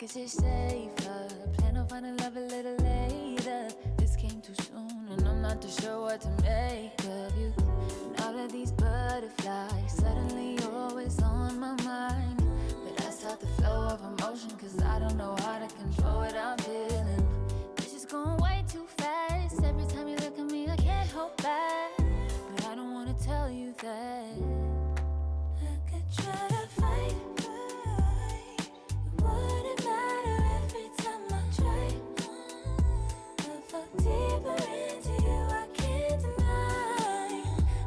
pockets is safer. Plan on finding love a little later. This came too soon, and I'm not too sure what to make of you. And all of these butterflies, suddenly you're always on my mind. But I stop the flow of emotion, cause I don't know how to control what I'm feeling. This is going way too fast. Every time you look at me, I can't hold back. But I don't wanna tell you that. I could try to fight. It wouldn't matter every time I try. I fall deeper into you, I can't deny.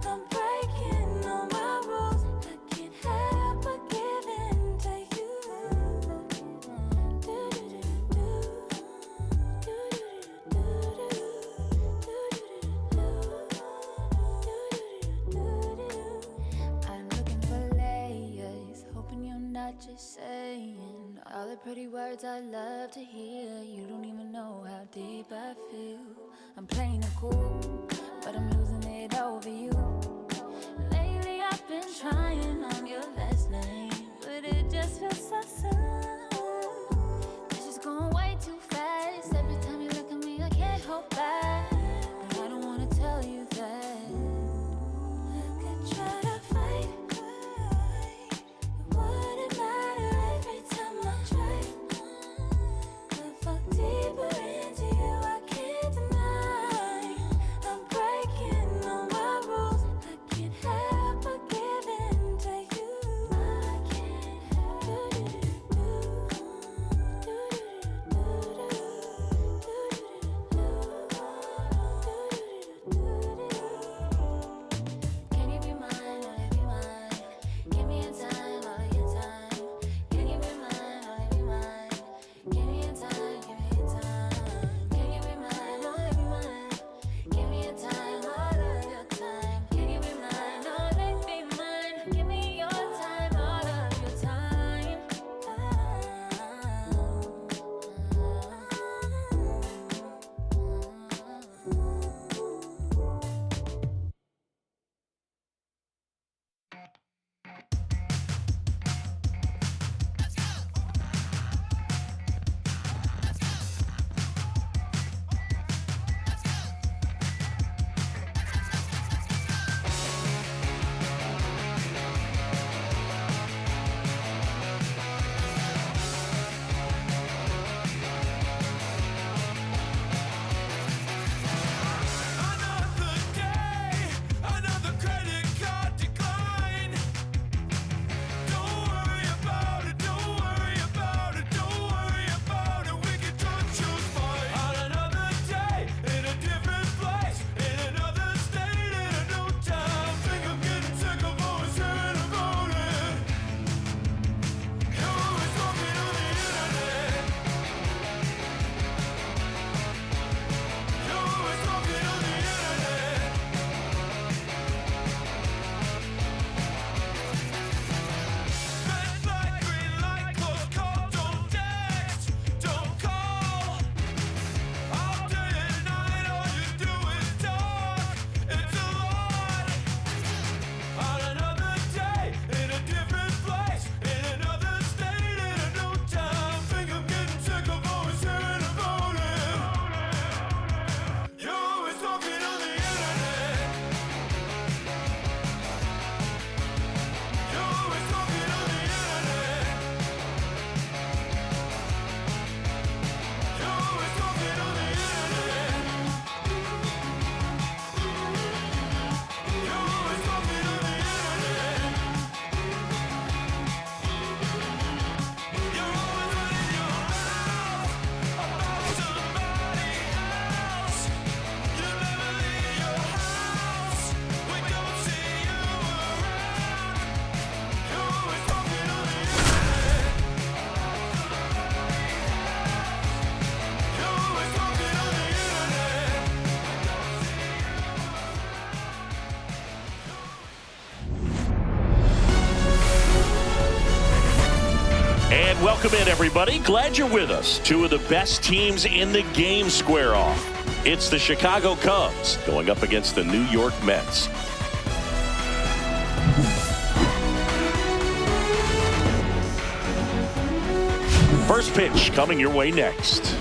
I'm breaking all my rules. I can't help but give in to you. I'm looking for layers, hoping you're not just saying all the pretty words I love to hear. You don't even know how deep I feel. I'm playing it cool, but I'm losing it over you. Lately I've been trying on your last name, but it just feels so soon. This is going way too fast. Every time you look at me, I can't hold back. But I don't wanna tell you that. I could try to fight. It wouldn't matter every time I try. I fall deeper into you, I can't deny. I'm breaking all my rules. I can't help but give in to you. I can't Can you be mine? Only be mine. Give me a time, all of your time. Can you be mine? Only be mine. Give me a time, give me a time. Can you be mine? Only be mine. Give me a time, all of your time. Can you be mine? Only be mine. Give me your time, all of your time. Another day, another credit card decline. Don't worry about it, don't worry about it, don't worry about it. We can choose fine. On another day, in a different place, in another state, in a new time. Think I'm getting sick of always hearing about it. You're always talking on the internet. You're always talking on the internet. Red light, green light, close call, don't text, don't call. All day and night, all you do is talk. It's a lot. On another day, in a different place, in another state, in a new time. Think I'm getting sick of always hearing about it. You're always talking on the internet. You're always talking on the internet. You're always talking on the internet. You're always talking on the internet. You're always running your mouth about somebody else. You never leave your house. We don't see you around. You're always talking on the internet. You're always talking on the internet. And welcome in, everybody. Glad you're with us. Two of the best teams in the game square off. It's the Chicago Cubs going up against the New York Mets. First pitch coming your way next.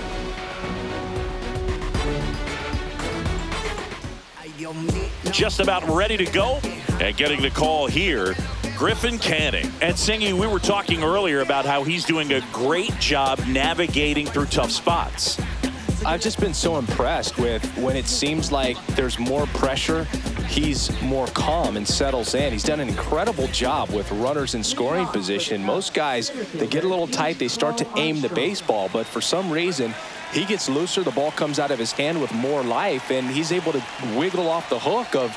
Just about ready to go and getting the call here, Griffin Canning. And Singy, we were talking earlier about how he's doing a great job navigating through tough spots. I've just been so impressed with when it seems like there's more pressure, he's more calm and settles in. He's done an incredible job with runners in scoring position. Most guys, they get a little tight, they start to aim the baseball, but for some reason, he gets looser, the ball comes out of his hand with more life, and he's able to wiggle off the hook of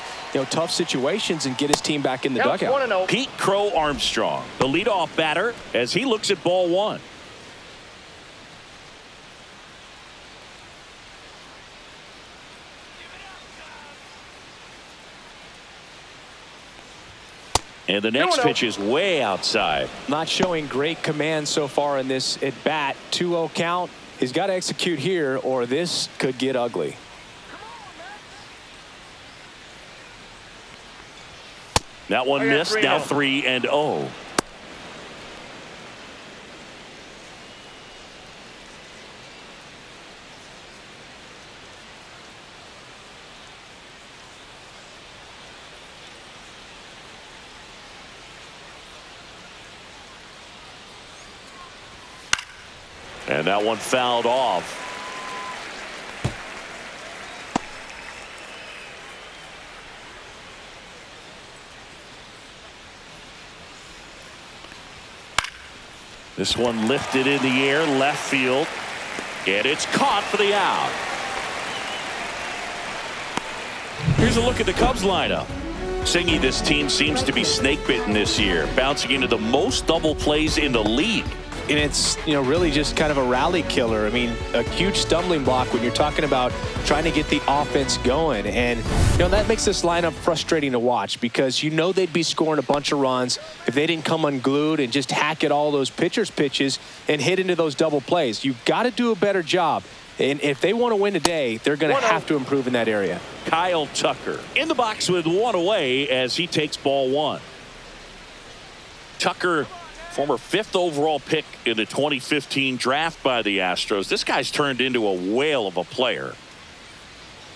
tough situations and get his team back in the dugout. Pete Crow Armstrong, the leadoff batter, as he looks at ball one. And the next pitch is way outside. Not showing great command so far in this at bat. 2-0 count. He's got to execute here or this could get ugly. That one missed. Now 3-0. And that one fouled off. This one lifted in the air, left field, and it's caught for the out. Here's a look at the Cubs lineup. Singy, this team seems to be snake bitten this year, bouncing into the most double plays in the league. And it's, really just kind of a rally killer. I mean, a huge stumbling block when you're talking about trying to get the offense going. And, that makes this lineup frustrating to watch because they'd be scoring a bunch of runs if they didn't come unglued and just hack at all those pitchers' pitches and hit into those double plays. You've got to do a better job. And if they want to win today, they're going to have to improve in that area. Kyle Tucker in the box with one away as he takes ball one. Tucker, former 5th overall pick in the 2015 draft by the Astros. This guy's turned into a whale of a player.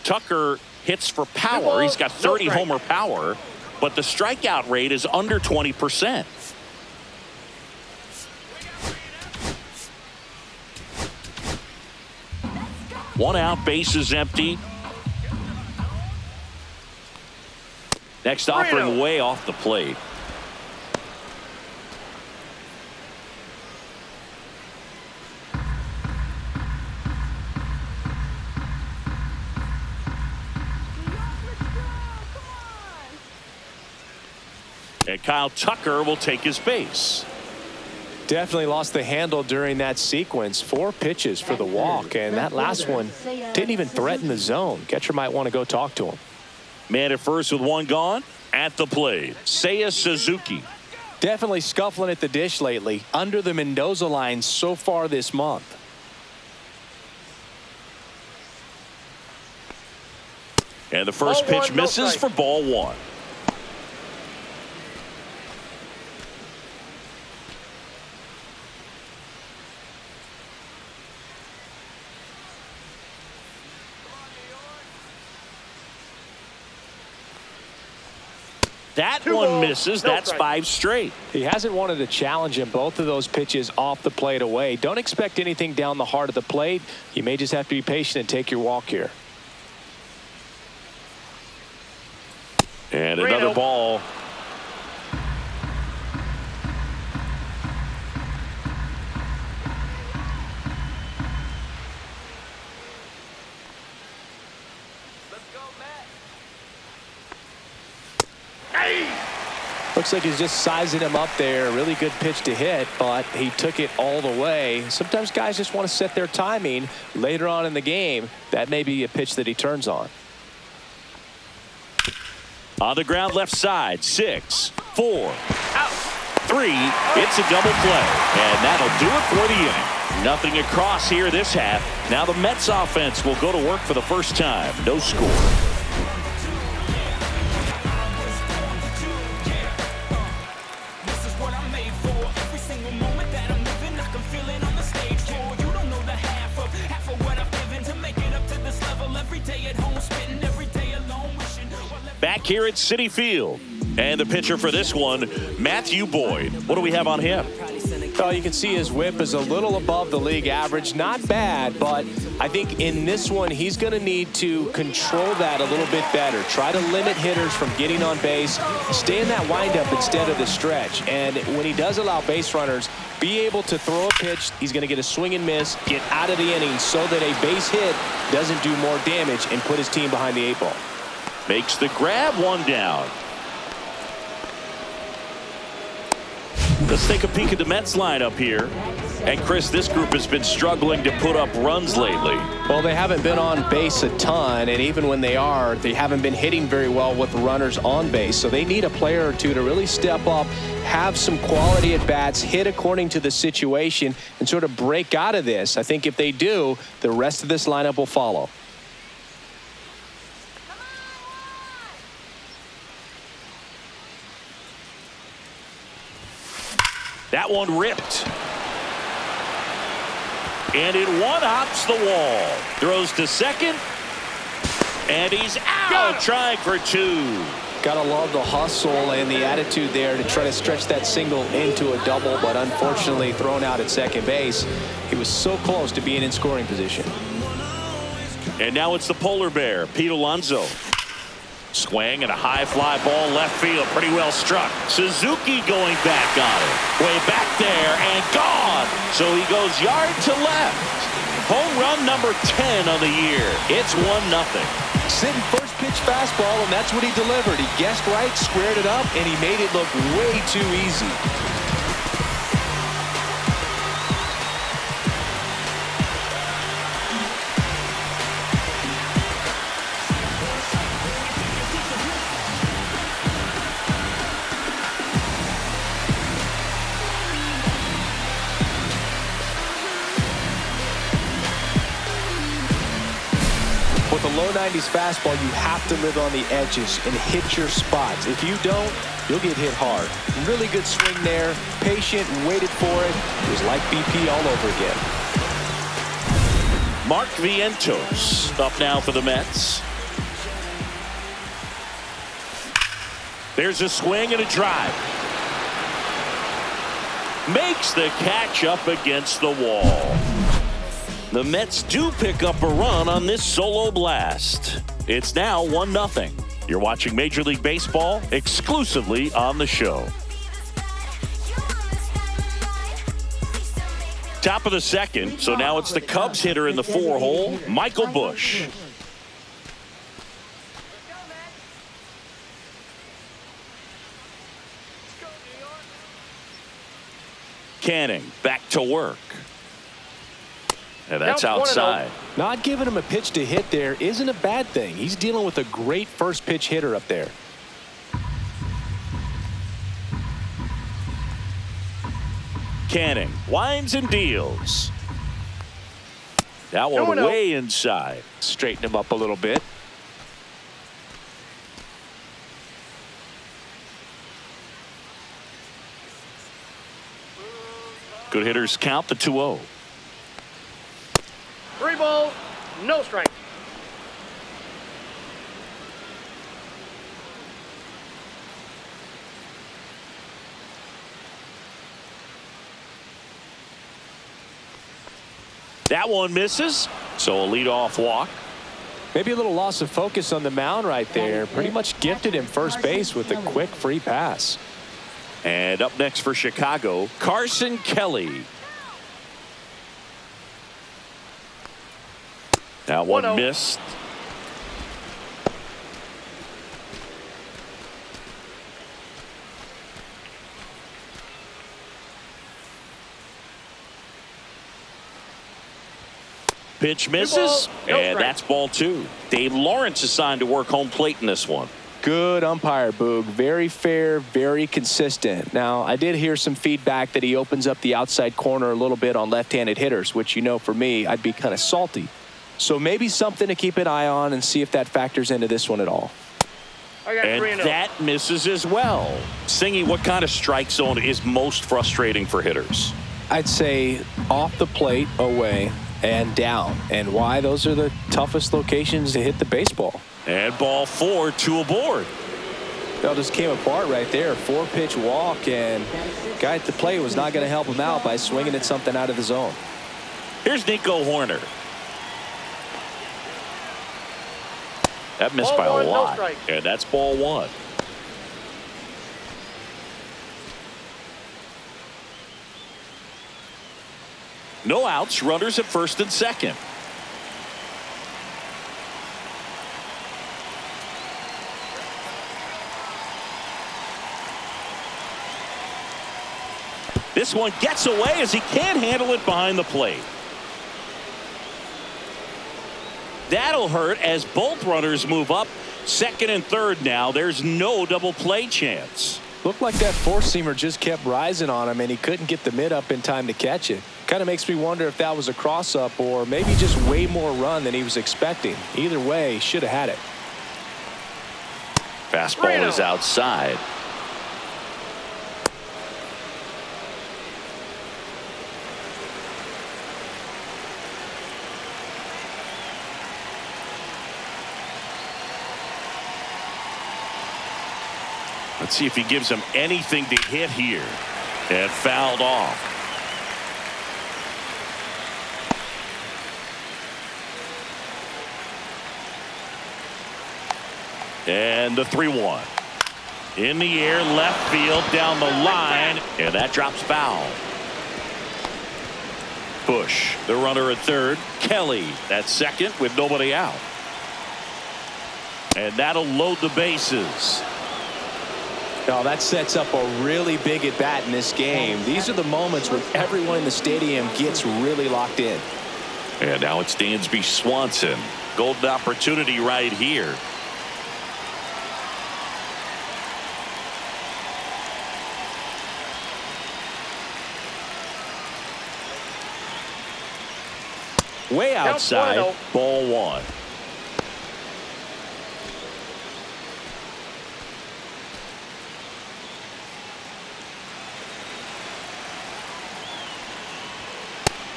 Tucker hits for power. He's got 30 homer power, but the strikeout rate is under 20%. One out, base is empty. Next offering way off the plate. And Kyle Tucker will take his base. Definitely lost the handle during that sequence. 4 pitches for the walk, and that last one didn't even threaten the zone. Catcher might want to go talk to him. Man at first with one gone. At the plate, Seiya Suzuki. Definitely scuffling at the dish lately. Under the Mendoza line so far this month. And the first pitch misses for ball one. That one misses. That's 5 straight. He hasn't wanted to challenge him. Both of those pitches off the plate away. Don't expect anything down the heart of the plate. You may just have to be patient and take your walk here. And another ball. Looks like he's just sizing him up there. Really good pitch to hit, but he took it all the way. Sometimes guys just want to set their timing later on in the game. That may be a pitch that he turns on. On the ground left side, 6, 4, out, 3. It's a double play, and that'll do it for the inning. Nothing across here this half. Now the Mets offense will go to work for the first time. No score. This is what I'm made for. Every single moment that I'm living, I can feel it on the stage. at home, spitting every day alone, wishing. Back here at Citi Field. And the pitcher for this one, Matthew Boyd. What do we have on him? Well, you can see his whip is a little above the league average. Not bad, but I think in this one, he's going to need to control that a little bit better. Try to limit hitters from getting on base. Stay in that windup instead of the stretch. And when he does allow base runners, be able to throw a pitch. He's going to get a swing and miss, get out of the inning so that a base hit doesn't do more damage and put his team behind the 8 ball. Makes the grab, one down. Let's take a peek at the Mets lineup here. And Chris, this group has been struggling to put up runs lately. Well, they haven't been on base a ton, and even when they are, they haven't been hitting very well with runners on base. So they need a player or two to really step up, have some quality at bats, hit according to the situation, and sort of break out of this. I think if they do, the rest of this lineup will follow. That one ripped. And it one-hops the wall. Throws to second. And he's out, trying for 2. Gotta love the hustle and the attitude there to try to stretch that single into a double, but unfortunately thrown out at second base. He was so close to being in scoring position. And now it's the polar bear, Pete Alonso. Swing and a high fly ball left field, pretty well struck. Suzuki going back on it. Way back there and gone. So he goes yard to left. Home run number 10 on the year. It's 1-0. Sitting first pitch fastball, and that's what he delivered. He guessed right, squared it up, and he made it look way too easy. With a low 90s fastball, you have to live on the edges and hit your spots. If you don't, you'll get hit hard. Really good swing there. Patient, waited for it. It was like BP all over again. Mark Vientos up now for the Mets. There's a swing and a drive. Makes the catch up against the wall. The Mets do pick up a run on this solo blast. It's now 1-0. You're watching Major League Baseball exclusively on the show. Top of the second, so now it's the Cubs hitter in the 4-hole, Michael Busch. Canning back to work. And that's outside. Not giving him a pitch to hit there isn't a bad thing. He's dealing with a great first pitch hitter up there. Canning winds and deals. That one way inside. Straighten him up a little bit. Good hitters count the 2-0. 3 balls, no strike. That one misses, so a leadoff walk. Maybe a little loss of focus on the mound right there. Pretty much gifted him first base with a quick free pass. And up next for Chicago, Carson Kelly. That one missed. Pitch misses, and that's ball 2. Dave Lawrence assigned to work home plate in this one. Good umpire, Boog. Very fair, very consistent. Now, I did hear some feedback that he opens up the outside corner a little bit on left-handed hitters, which, you know, for me, I'd be kind of salty. So maybe something to keep an eye on and see if that factors into this one at all. And that misses as well. Singy, what kind of strike zone is most frustrating for hitters? I'd say off the plate, away, and down. And why? Those are the toughest locations to hit the baseball. And ball 4, 2 aboard. Well, just came apart right there. 4-pitch walk, and guy at the plate was not going to help him out by swinging at something out of the zone. Here's Nico Horner. That missed by a Ball 1, no lot. strike. And that's ball 1. No outs, runners at first and second. This one gets away as he can't handle it behind the plate. That'll hurt as both runners move up. Second and third now. There's no double play chance. Looked like that four-seamer just kept rising on him, and he couldn't get the mid up in time to catch it. Kind of makes me wonder if that was a cross-up or maybe just way more run than he was expecting. Either way, should have had it. Fastball is outside. Let's see if he gives him anything to hit here. And fouled off. And the 3-1. In the air, left field, down the line, and that drops foul. Bush, the runner at third. Kelly at second with nobody out. And that'll load the bases. Oh, that sets up a really big at bat in this game. These are the moments when everyone in the stadium gets really locked in. And now it's Dansby Swanson. Golden opportunity right here. Way outside, ball 1.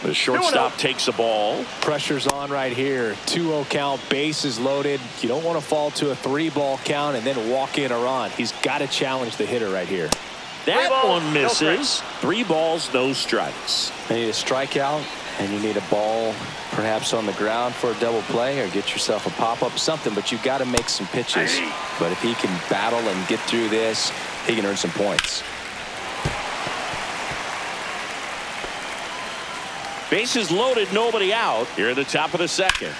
The shortstop takes the ball. Pressure's on right here. 2-0 count, bases loaded. You don't want to fall to a 3-ball count and then walk in a run. He's got to challenge the hitter right here. That one misses. 3 balls, no strikes. You need a strikeout, and you need a ball perhaps on the ground for a double play or get yourself a pop-up, something, but you've got to make some pitches. But if he can battle and get through this, he can earn some points. Bases loaded, nobody out. Here at the top of the second.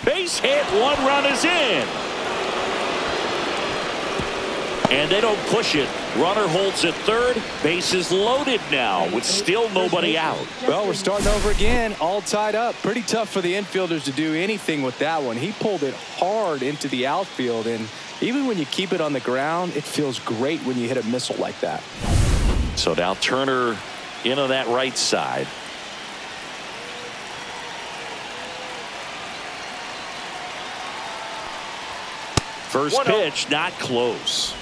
Base hit, 1 run is in. And they don't push it. Runner holds at third. Bases loaded now with still nobody out. Well, we're starting over again, all tied up. Pretty tough for the infielders to do anything with that one. He pulled it hard into the outfield, and even when you keep it on the ground, it feels great when you hit a missile like that. So now Turner in on that right side. First pitch, not close.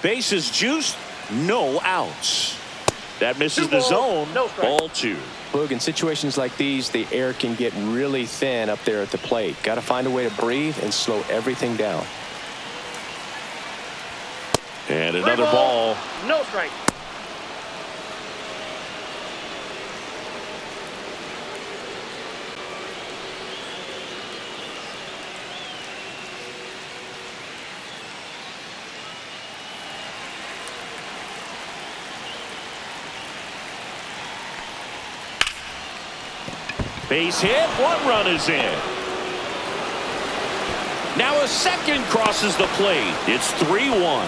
Bases juiced, no outs. That misses the zone. Ball 2. Boog, in situations like these, the air can get really thin up there at the plate. Got to find a way to breathe and slow everything down. And another ball. No strike. Base hit, 1 run is in. Now a second crosses the plate. It's 3-1.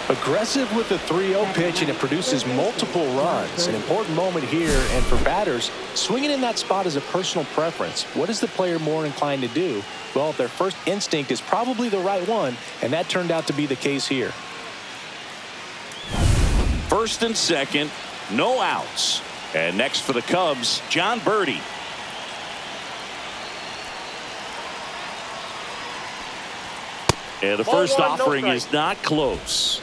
Aggressive with the 3-0 pitch, and it produces multiple runs. An important moment here, and for batters, swinging in that spot is a personal preference. What is the player more inclined to do? Well, their first instinct is probably the right one, and that turned out to be the case here. First and second, no outs. And next for the Cubs, John Birdie. And the first offering is not close.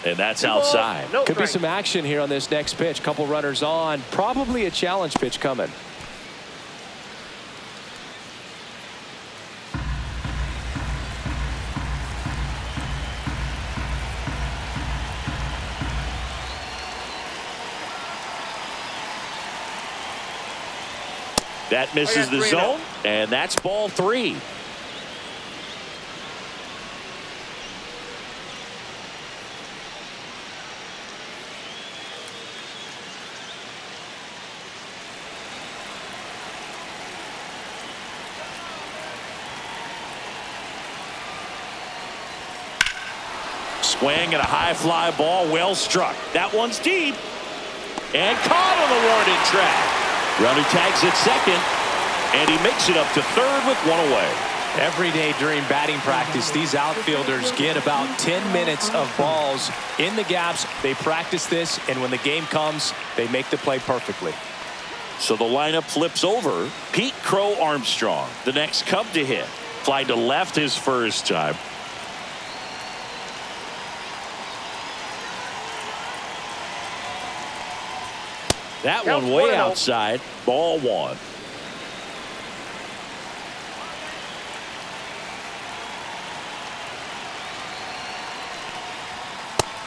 And that's outside. No Could be strike. some action here on this next pitch. Couple runners on. Probably a challenge pitch coming. That misses the zone, and that's ball 3. Swing and a high fly ball, well struck. That one's deep and caught on the warning track. Runner tags at second, and he makes it up to third with one away. Every day during batting practice, these outfielders get about 10 minutes of balls in the gaps. They practice this, and when the game comes, they make the play perfectly. So the lineup flips over. Pete Crow Armstrong, the next Cub to hit. Fly to left his first time. That Count one way 1-0. outside. Ball 1.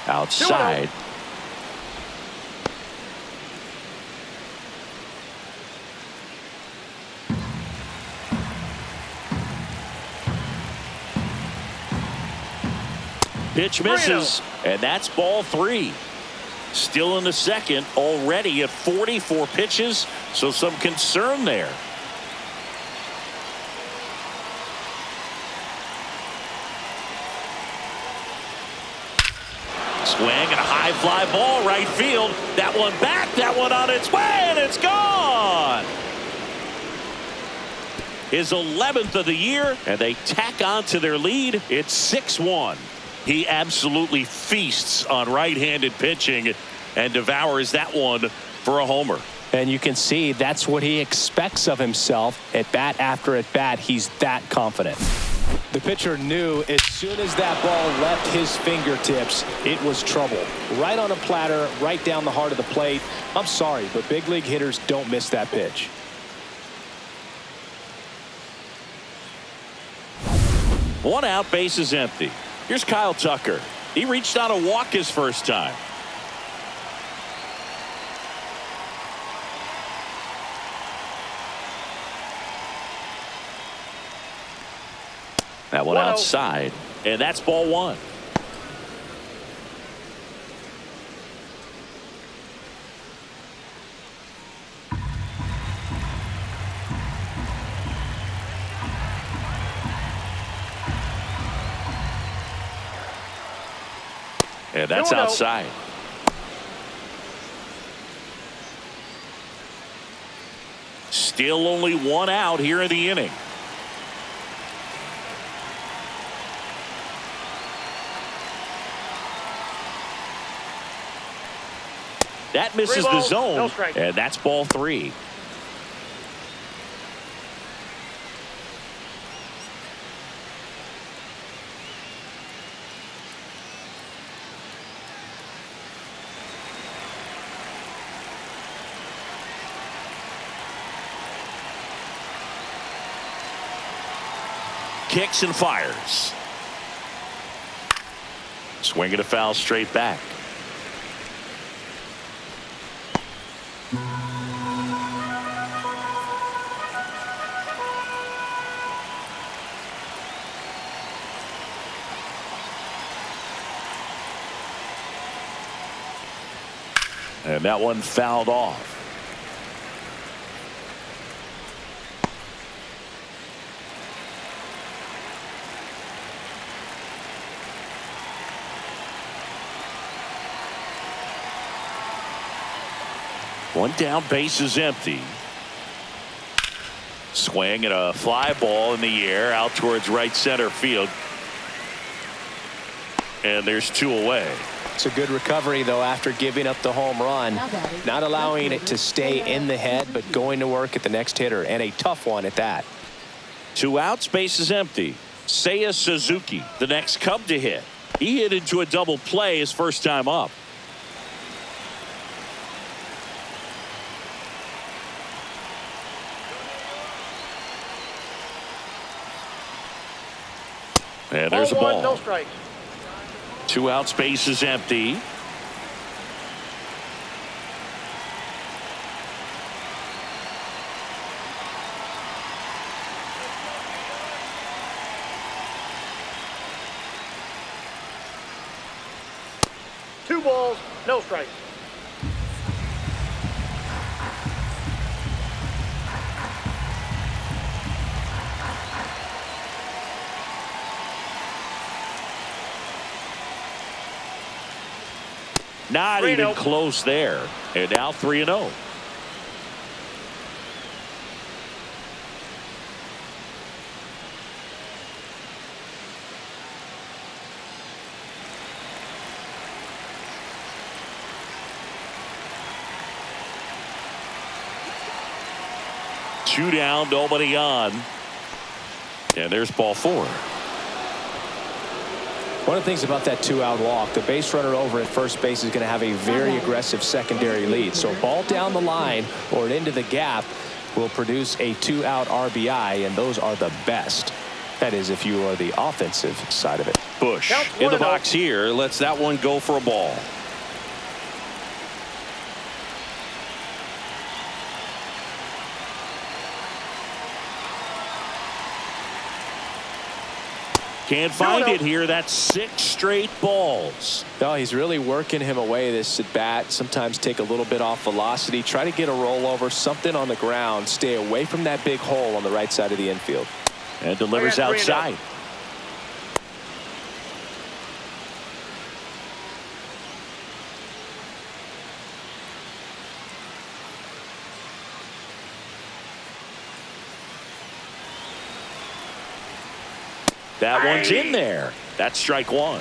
Outside. Pitch misses, and that's ball 3. Still in the second, already at 44 pitches, so some concern there. Swing and a high fly ball right field. That one back, that one on its way, and it's gone. His 11th of the year, and they tack on to their lead. It's 6-1. He absolutely feasts on right-handed pitching and devours that one for a homer. And you can see that's what he expects of himself at bat after at bat. He's that confident. The pitcher knew as soon as that ball left his fingertips, it was trouble. Right on a platter, right down the heart of the plate. I'm sorry, but big league hitters don't miss that pitch. One out, base is empty. Here's Kyle Tucker. He reached on a walk his first time. That one outside, and that's ball 1. And that's outside. Still only one out here in the inning. That misses the zone, no strike. and that's ball 3. Kicks and fires. Swing and a foul straight back. And that one fouled off. One down, base is empty. Swing and a fly ball in the air out towards right center field. And there's 2 away. It's a good recovery, though, after giving up the home run. Not allowing it to stay in the head, but going to work at the next hitter, and a tough one at that. 2 outs, base is empty. Seiya Suzuki, the next Cub to hit. He hit into a double play his first time up. And there's a ball. No strike. 2 outs, base is empty. Two balls, no strikes. Not 3-0. even close there. And now 3-0. Two down, nobody on. And there's ball 4. One of the things about that 2-out walk, the base runner over at first base is going to have a very aggressive secondary lead. So a ball down the line or into the gap will produce a 2-out RBI, and those are the best. That is, if you are the offensive side of it. Bush in the box here, lets that one go for a ball. Can't find it here. That's 6 straight balls. No, he's really working him away this at bat. Sometimes take a little bit off velocity. Try to get a rollover, something on the ground. Stay away from that big hole on the right side of the infield. And delivers outside. That one's in there. That's strike 1.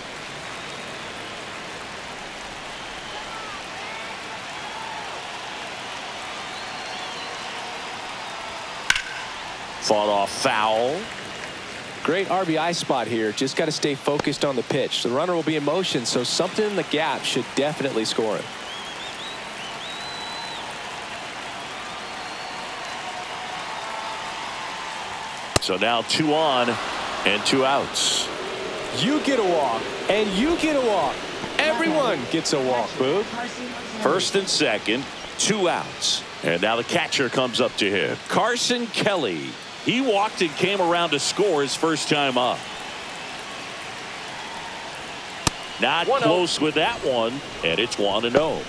Fought off foul. Great RBI spot here. Just got to stay focused on the pitch. The runner will be in motion, so something in the gap should definitely score him. So now 2 on and 2 outs. You get a walk, and you get a walk. Everyone gets a walk, Boog. First and second, 2 outs. And now the catcher comes up to him. Carson Kelly. He walked and came around to score his first time up. Not close with that one, and it's 1-0.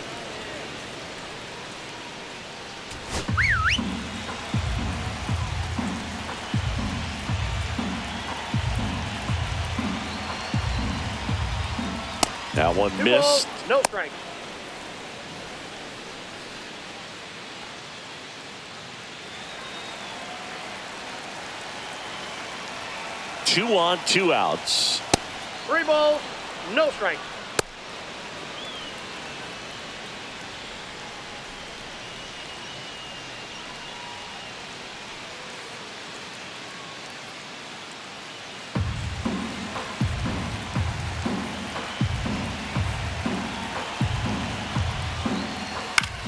That one missed. No strike. Two on, 2 outs. 3 balls, no strike.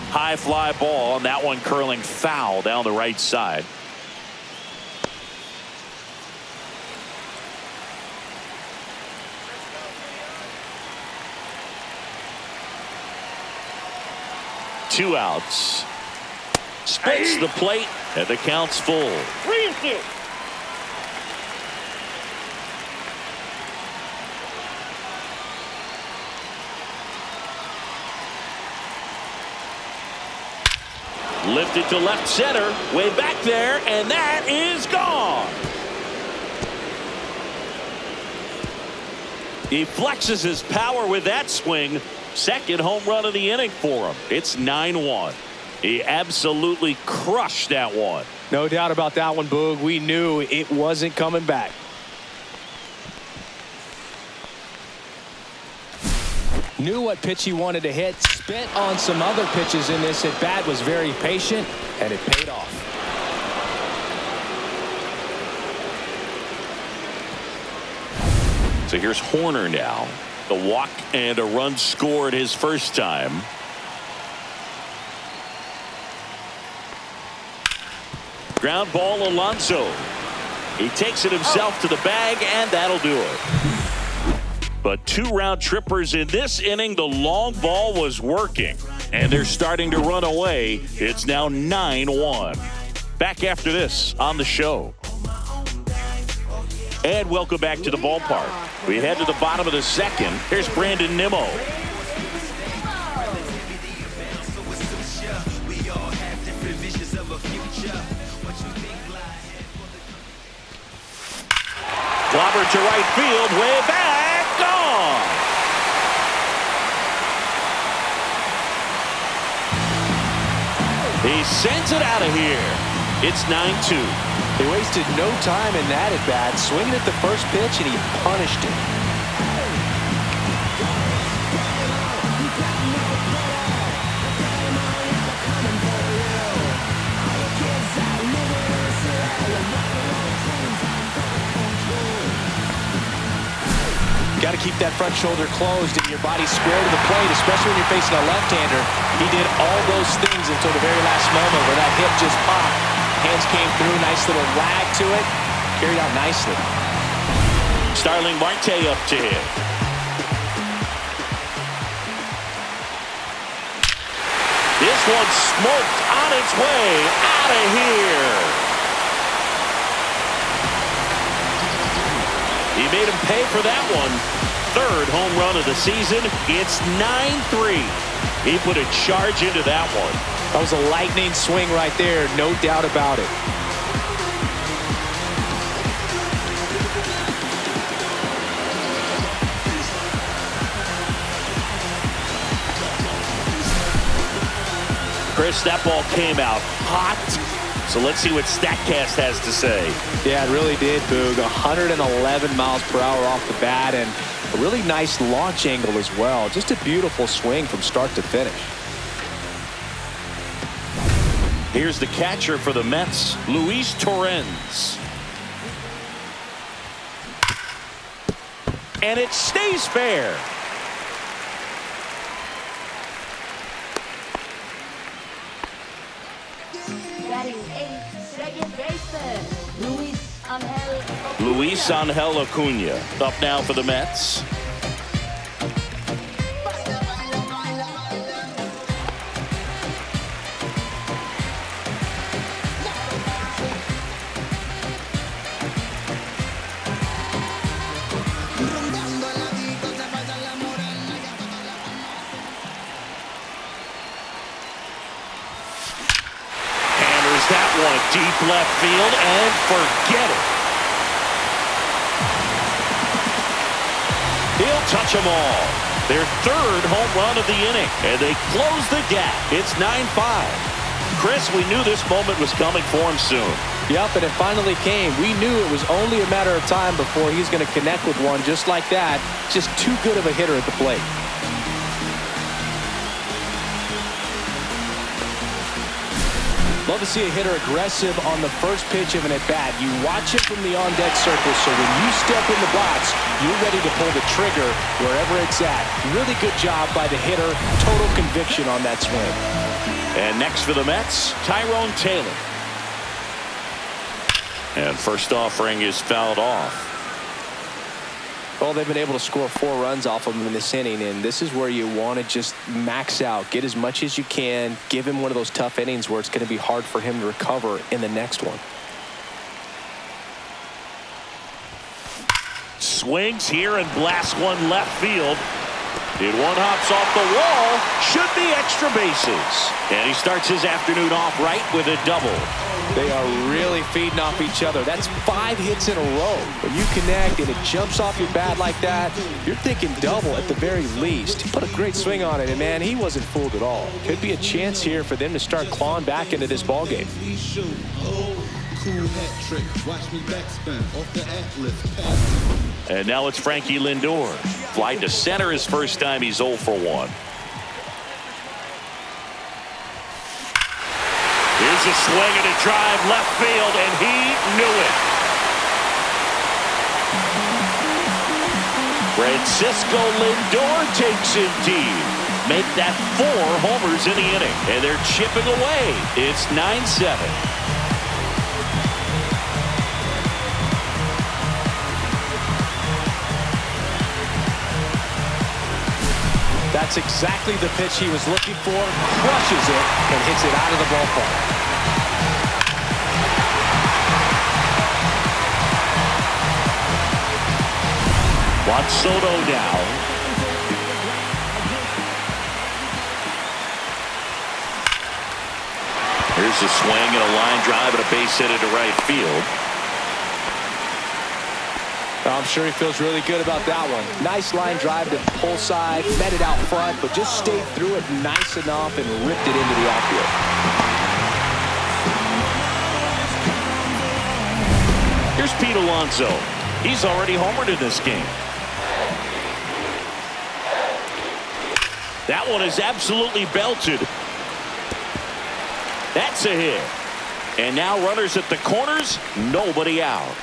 High fly ball, and that one curling foul down the right side. Two outs. Spits the plate, and the count's full. 3-2. Lifted to left center, way back there, and that is gone. He flexes his power with that swing. Second home run of the inning for him. It's 9-1. He absolutely crushed that one. No doubt about that one, Boog. We knew it wasn't coming back. Knew what pitch he wanted to hit. Spent on some other pitches in this at bat. Was very patient, and it paid off. So here's Horner now. The walk and a run scored his first time. Ground ball, Alonso. He takes it himself to the bag, and that'll do it. But 2 round trippers in this inning. The long ball was working, and they're starting to run away. It's now 9-1. Back after this on the show. And welcome back to the ballpark. We head to the bottom of the second. Here's Brandon Nimmo. Clobber to right field, way back, gone. He sends it out of here. It's 9-2. He wasted no time in that at bat, swinging at the first pitch, and he punished it. Got to keep that front shoulder closed and your body square to the plate, especially when you're facing a left-hander. He did all those things until the very last moment where that hip just popped. Hands came through, nice little lag to it, carried out nicely. Starling Marte up to hit. This one smoked on its way out of here. He made him pay for that one. 3rd home run of the season. It's 9-3. He put a charge into that one. That was a lightning swing right there, no doubt about it. Chris, that ball came out hot. So let's see what StatCast has to say. Yeah, it really did, Boog. 111 miles per hour off the bat and a really nice launch angle as well. Just a beautiful swing from start to finish. Here's the catcher for the Mets, Luis Torrens. And it stays fair. Luis Angel Acuna up now for the Mets. Hammers that one deep left field and forget it. He'll touch them all. Their 3rd home run of the inning, and they close the gap. It's 9-5. Chris, we knew this moment was coming for him soon. Yep, and it finally came. We knew it was only a matter of time before he's going to connect with one just like that. Just too good of a hitter at the plate. Love to see a hitter aggressive on the first pitch of an at-bat. You watch it from the on-deck circle, so when you step in the box, you're ready to pull the trigger wherever it's at. Really good job by the hitter. Total conviction on that swing. And next for the Mets, Tyrone Taylor. And first offering is fouled off. Well, they've been able to score 4 runs off of him in this inning, and this is where you want to just max out, get as much as you can, give him one of those tough innings where it's going to be hard for him to recover in the next one. Swings here and blasts one left field. And one hops off the wall. Should be extra bases. And he starts his afternoon off right with a double. They are really feeding off each other. That's 5 hits in a row. When you connect and it jumps off your bat like that, you're thinking double at the very least. He put a great swing on it, and man, he wasn't fooled at all. Could be a chance here for them to start clawing back into this ball game. And now it's Frankie Lindor. Fly to center his first time. He's 0 for 1. Here's a swing and a drive left field, and he knew it. Francisco Lindor takes him deep. Make that 4 homers in the inning. And they're chipping away. It's 9-7. That's exactly the pitch he was looking for. Crushes it and hits it out of the ballpark. Juan Soto now. Here's a swing and a line drive and a base hit into right field. I'm sure he feels really good about that one. Nice line drive to the pull side, met it out front, but just stayed through it nice enough and ripped it into the outfield. Here's Pete Alonso. He's already homered in this game. That one is absolutely belted. That's a hit. And now runners at the corners, nobody out.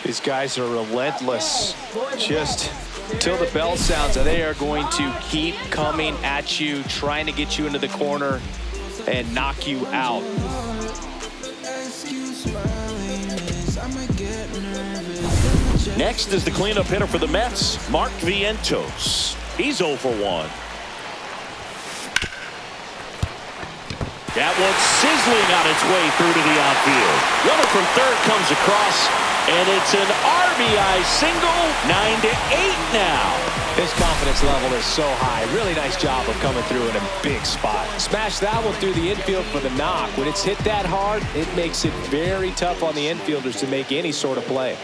These guys are relentless. Just till the bell sounds, they are going to keep coming at you, trying to get you into the corner and knock you out. Next is the cleanup hitter for the Mets, Mark Vientos. He's 0 for 1. That one's sizzling on its way through to the outfield. Runner from third comes across, and it's an RBI single. 9-8 now. His confidence level is so high. Really nice job of coming through in a big spot. Smash that one through the infield for the knock. When it's hit that hard, it makes it very tough on the infielders to make any sort of play.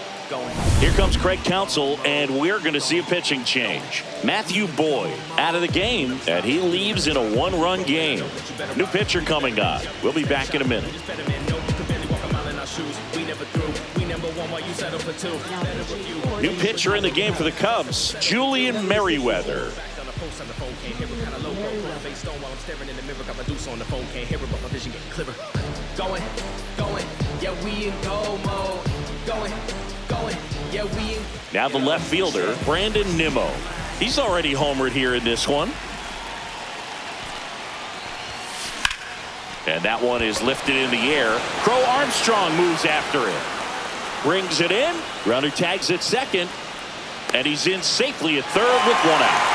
Here comes Craig Counsell, and we're going to see a pitching change. Matthew Boyd out of the game, and he leaves in a 1-run game. New pitcher coming on. We'll be back in a minute. New pitcher in the game for the Cubs, Julian Merriweather. Now the left fielder, Brandon Nimmo. He's already homered here in this one. And that one is lifted in the air. Crow Armstrong moves after it. Brings it in. Runner tags at second. And he's in safely at third with 1 out.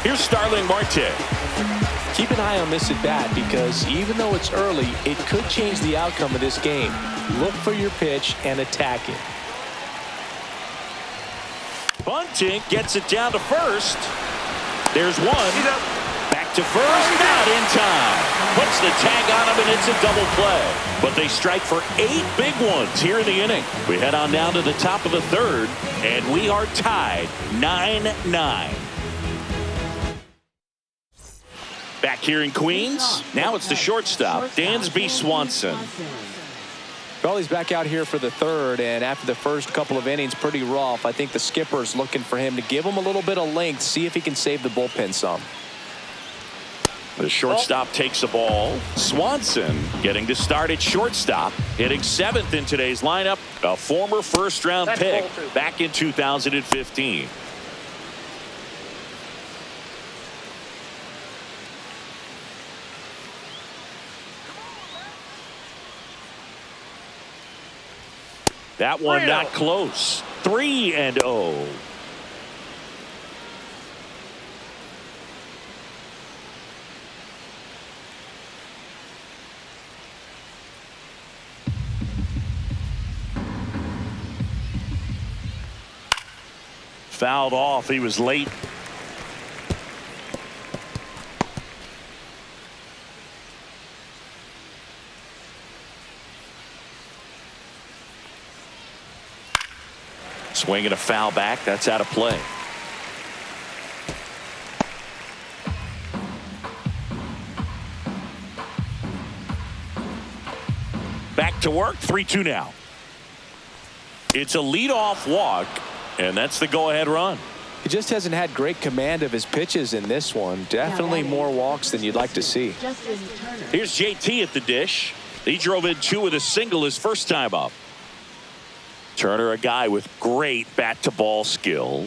Here's Starling Marte. Keep an eye on this at bat because even though it's early, it could change the outcome of this game. Look for your pitch and attack it. Bunting gets it down to first. There's one. Back to first. Not in time. Puts the tag on him, and it's a double play. But they strike for 8 big ones here in the inning. We head on down to the top of the third, and we are tied 9-9. Back here in Queens, now it's the shortstop, Dansby Swanson. Well, he's back out here for the third, and after the first couple of innings, pretty rough. I think the skipper's looking for him to give him a little bit of length, see if he can save the bullpen some. The shortstop takes the ball. Swanson getting to start at shortstop, hitting 7th in today's lineup, a former first-round pick back in 2015. That one not close. 3-0. Fouled off. He was late. Swinging a foul back. That's out of play. Back to work. 3-2 now. It's a leadoff walk, and that's the go-ahead run. He just hasn't had great command of his pitches in this one. Definitely more walks than you'd like to see. Here's JT at the dish. He drove in 2 with a single his first time up. Turner, a guy with great bat-to-ball skill.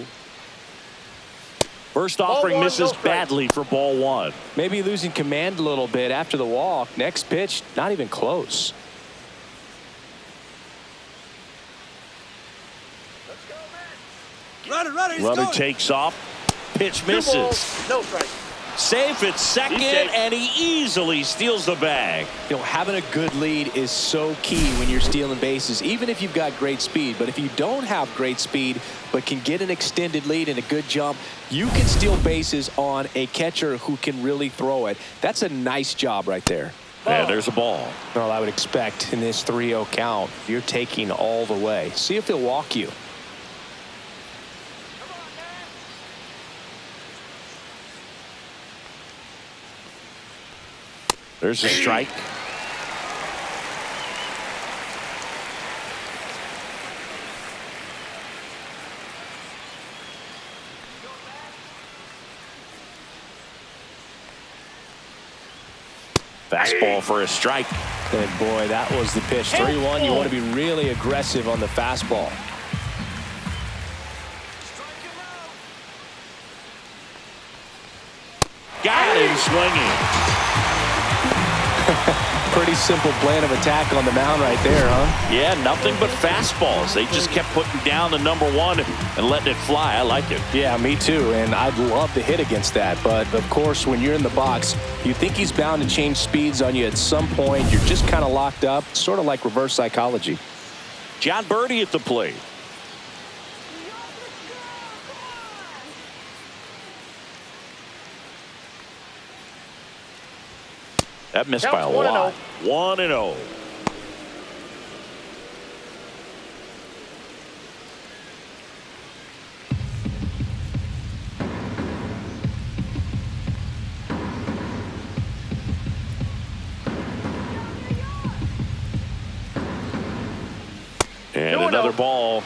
First offering misses badly for ball 1. Maybe losing command a little bit after the walk. Next pitch, not even close. Runner takes off. Pitch misses. 2 balls, no strike. Safe at second, and he easily steals the bag. You know, having a good lead is so key when you're stealing bases, even if you've got great speed. But if you don't have great speed, but can get an extended lead and a good jump, you can steal bases on a catcher who can really throw it. That's a nice job right there. And there's a ball. Well, I would expect in this 3-0 count, you're taking all the way. See if he'll walk you. There's a strike. Fastball for a strike. And boy, that was the pitch. 3-1. You want to be really aggressive on the fastball. Got him swinging. Pretty simple plan of attack on the mound right there, huh? Yeah, nothing but fastballs. They just kept putting down the number 1 and letting it fly. I like it. Yeah, me too. And I'd love to hit against that. But, of course, when you're in the box, you think he's bound to change speeds on you at some point. You're just kind of locked up, sort of like reverse psychology. John Birdie at the plate. That missed by a lot. 1-0. And another ball.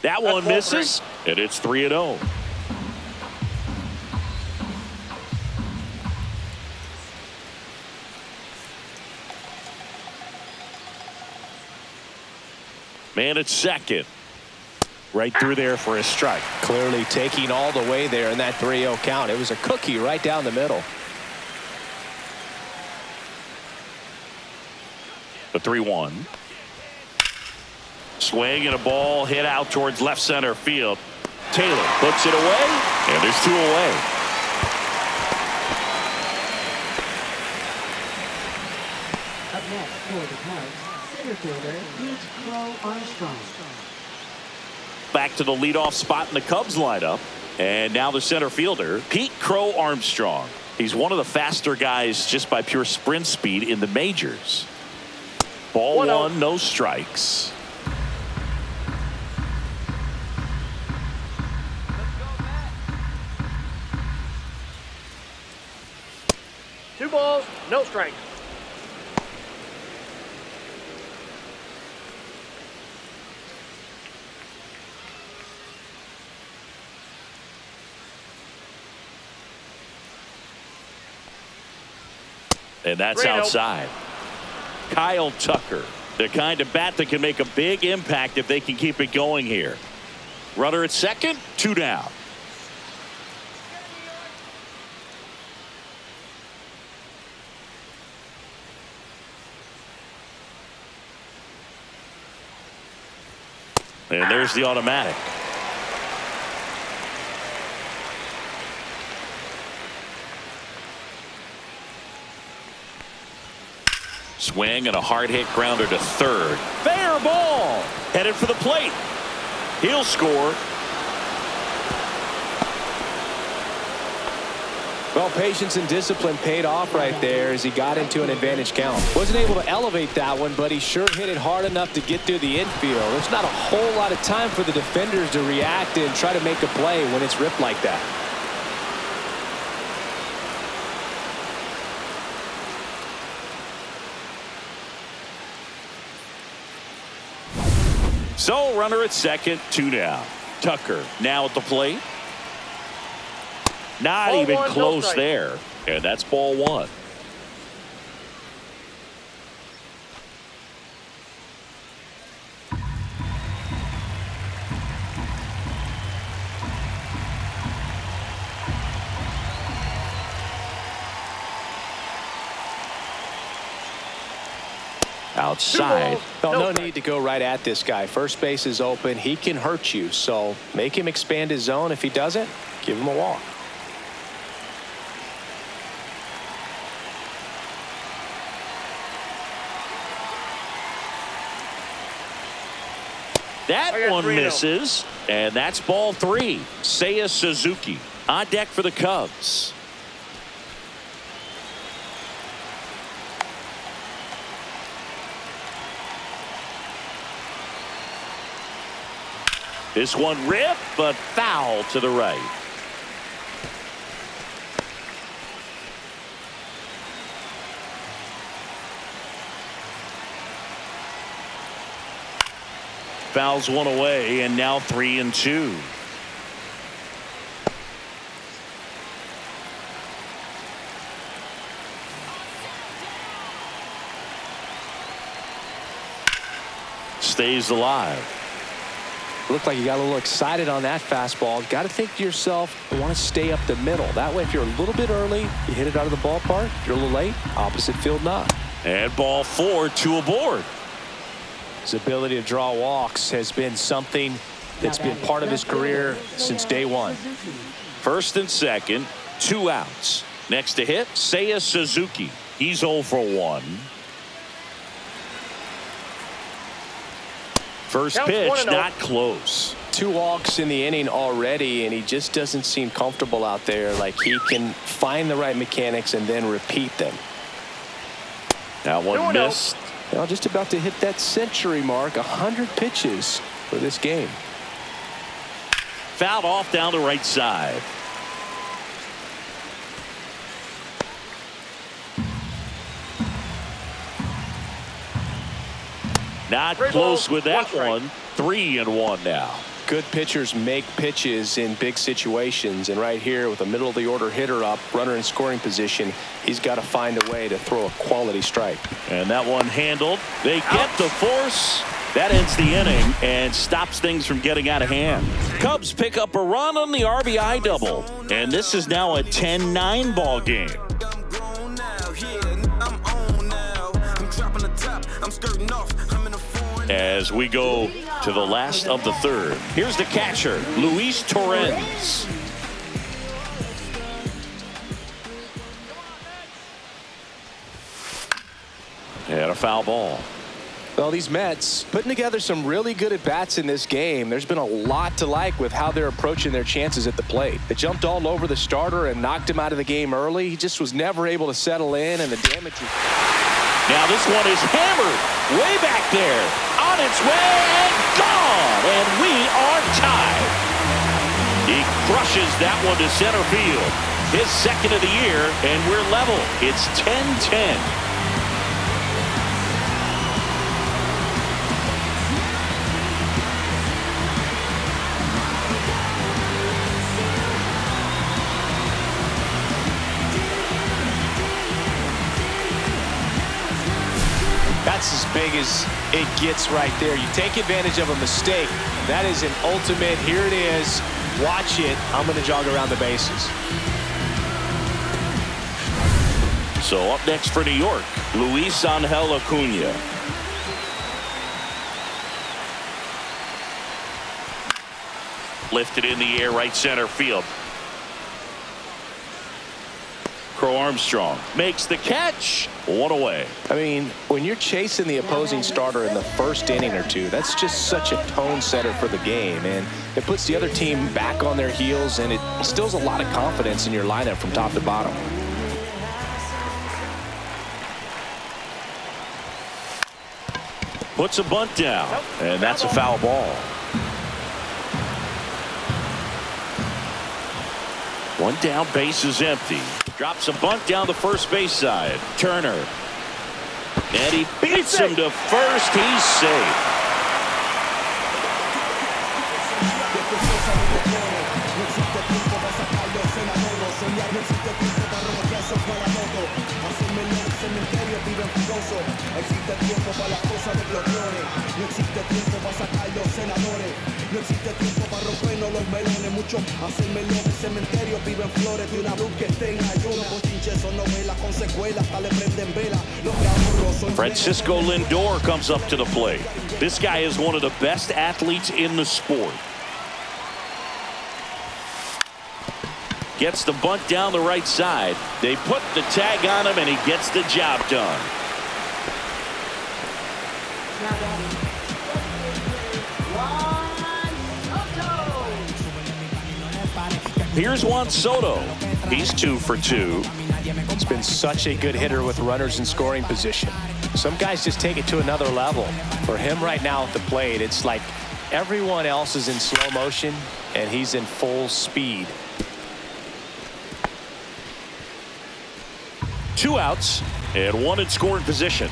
That one misses, and it's 3-0. Man at second. Right through there for a strike. Clearly taking all the way there in that 3-0 count. It was a cookie right down the middle. The 3-1. Swing and a ball hit out towards left center field. Taylor puts it away, and there's 2 away. Up next for the Cubs, center fielder Pete Crow Armstrong. Back to the leadoff spot in the Cubs lineup, and now the center fielder Pete Crow Armstrong. He's one of the faster guys just by pure sprint speed in the majors. Ball 1, no strikes. Two balls, no strikes. And that's outside. Kyle Tucker, the kind of bat that can make a big impact if they can keep it going here. Runner at second, 2 down. And there's the automatic. Swing and a hard hit grounder to third. Fair ball. Headed for the plate. He'll score. Well, patience and discipline paid off right there as he got into an advantage count. Wasn't able to elevate that one, but he sure hit it hard enough to get through the infield. There's not a whole lot of time for the defenders to react and try to make a play when it's ripped like that. So runner at second, 2 down. Tucker now at the plate. Not Ball even one, no close strike. there. And that's ball 1. Outside. No need to go right at this guy. First base is open. He can hurt you. So make him expand his zone. If he doesn't, give him a walk. That one misses, and that's ball 3. Seiya Suzuki on deck for the Cubs. This one ripped, but foul to the right. Fouls one away, and now 3-2. Stays alive. Looked like you got a little excited on that fastball. Got to think to yourself, I want to stay up the middle. That way, if you're a little bit early, you hit it out of the ballpark. If you're a little late, opposite field knock. And ball 4, 2 aboard. His ability to draw walks has been something that's been part of his career since day one. First and second, 2 outs. Next to hit, Seiya Suzuki. He's 0 for 1. First Counts pitch, 1-0. not close. 2 walks in the inning already, and he just doesn't seem comfortable out there. Like he can find the right mechanics and then repeat them. That one 2-0. missed. Now just about to hit that century mark, 100 pitches for this game. Fouled off down the right side. Not Three close balls, with that 1 strike. one. 3-1 now. Good pitchers make pitches in big situations, and right here with a middle of the order hitter up, runner in scoring position, he's got to find a way to throw a quality strike. And that one handled. They get the force. That ends the inning and stops things from getting out of hand. Cubs pick up a run on the RBI double, and this is now a 10-9 ball game. I'm grown now, yeah, I'm on now. I'm dropping the top, I'm skirting off, I'm in a foreign. As we go to the last of the third. Here's the catcher, Luis Torrens. And a foul ball. Well, these Mets putting together some really good at-bats in this game. There's been a lot to like with how they're approaching their chances at the plate. They jumped all over the starter and knocked him out of the game early. He just was never able to settle in, and the damage. Now this one is hammered way back there. On its way and gone. And we are tied. He crushes that one to center field. His second of the year, and we're level. It's 10-10. That's as big as it gets right there. You take advantage of a mistake. That is an ultimate, here it is, watch it, I'm going to jog around the bases. So up next for New York, Luis Angel Acuna. Lifted in the air, right center field. Crow Armstrong makes the catch. 1 away. I mean, when you're chasing the opposing starter in the first inning or two, that's just such a tone setter for the game, and it puts the other team back on their heels, and it instills a lot of confidence in your lineup from top to bottom. Puts a bunt down, and that's a foul ball. One down, base is empty. Drops a bunt down the first base side. Turner. And he beats him to first. He's safe. No existe tiempo para robotearse para la moto. Hacerme en el cementerio viven filoso. Existe tiempo para las cosas de gloriones. No existe tiempo para sacar los senadores. No existe tiempo para rompernos los melones. Muchos hacerme en el cementerio viven flores. De una luz que esté en ayuno. Con chinches o novelas con secuelas. Hasta le prenden vela. Los que ahorro son Francisco Lindor comes up to the plate. This guy is one of the best athletes in the sport. Gets the bunt down the right side. They put the tag on him, and he gets the job done. Here's Juan Soto. He's 2 for 2. It's been such a good hitter with runners in scoring position. Some guys just take it to another level. For him right now at the plate, it's like everyone else is in slow motion, and he's in full speed. 2 outs and 1 in scoring position.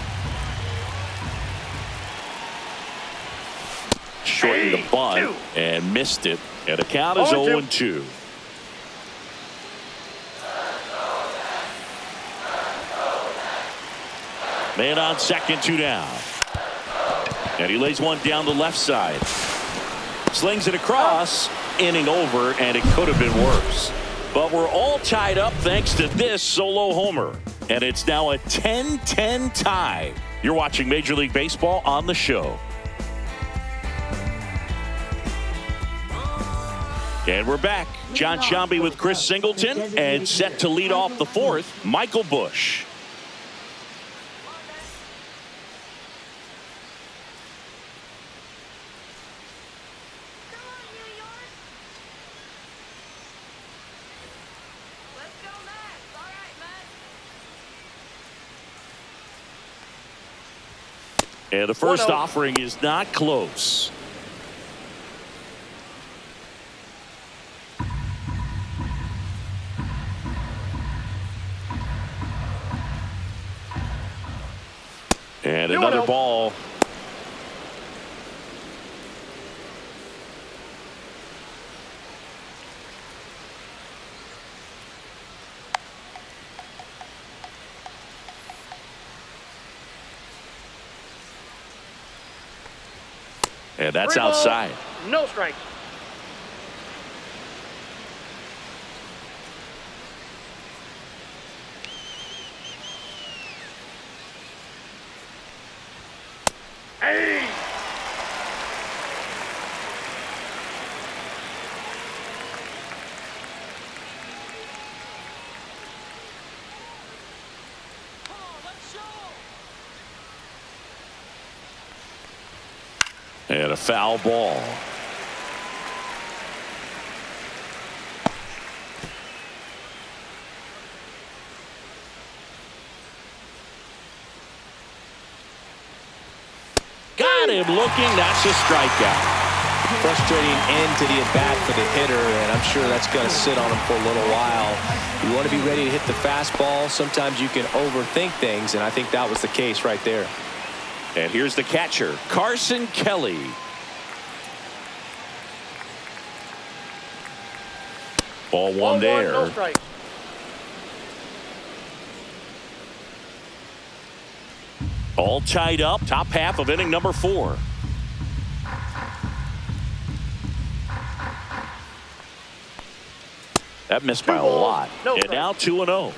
Shortened the bunt and missed it. And the count is 0-2. Man on second, 2 down. And he lays one down the left side. Slings it across. Inning over, and it could have been worse. But we're all tied up thanks to this solo homer. And it's now a 10-10 tie. You're watching Major League Baseball on the show. And we're back. John Sciambi with Chris Singleton, and set to lead off the 4th, Michael Busch. And the first offering is not close. And another ball. And that's outside. No strikes. Hey! And a foul ball. Got him looking. That's a strikeout. Frustrating end to the at-bat for the hitter, and I'm sure that's going to sit on him for a little while. You want to be ready to hit the fastball. Sometimes you can overthink things, and I think that was the case right there. And here's the catcher, Carson Kelly. Ball one there. No strikes. All tied up, top half of inning number 4. That missed by a lot. And now 2-0.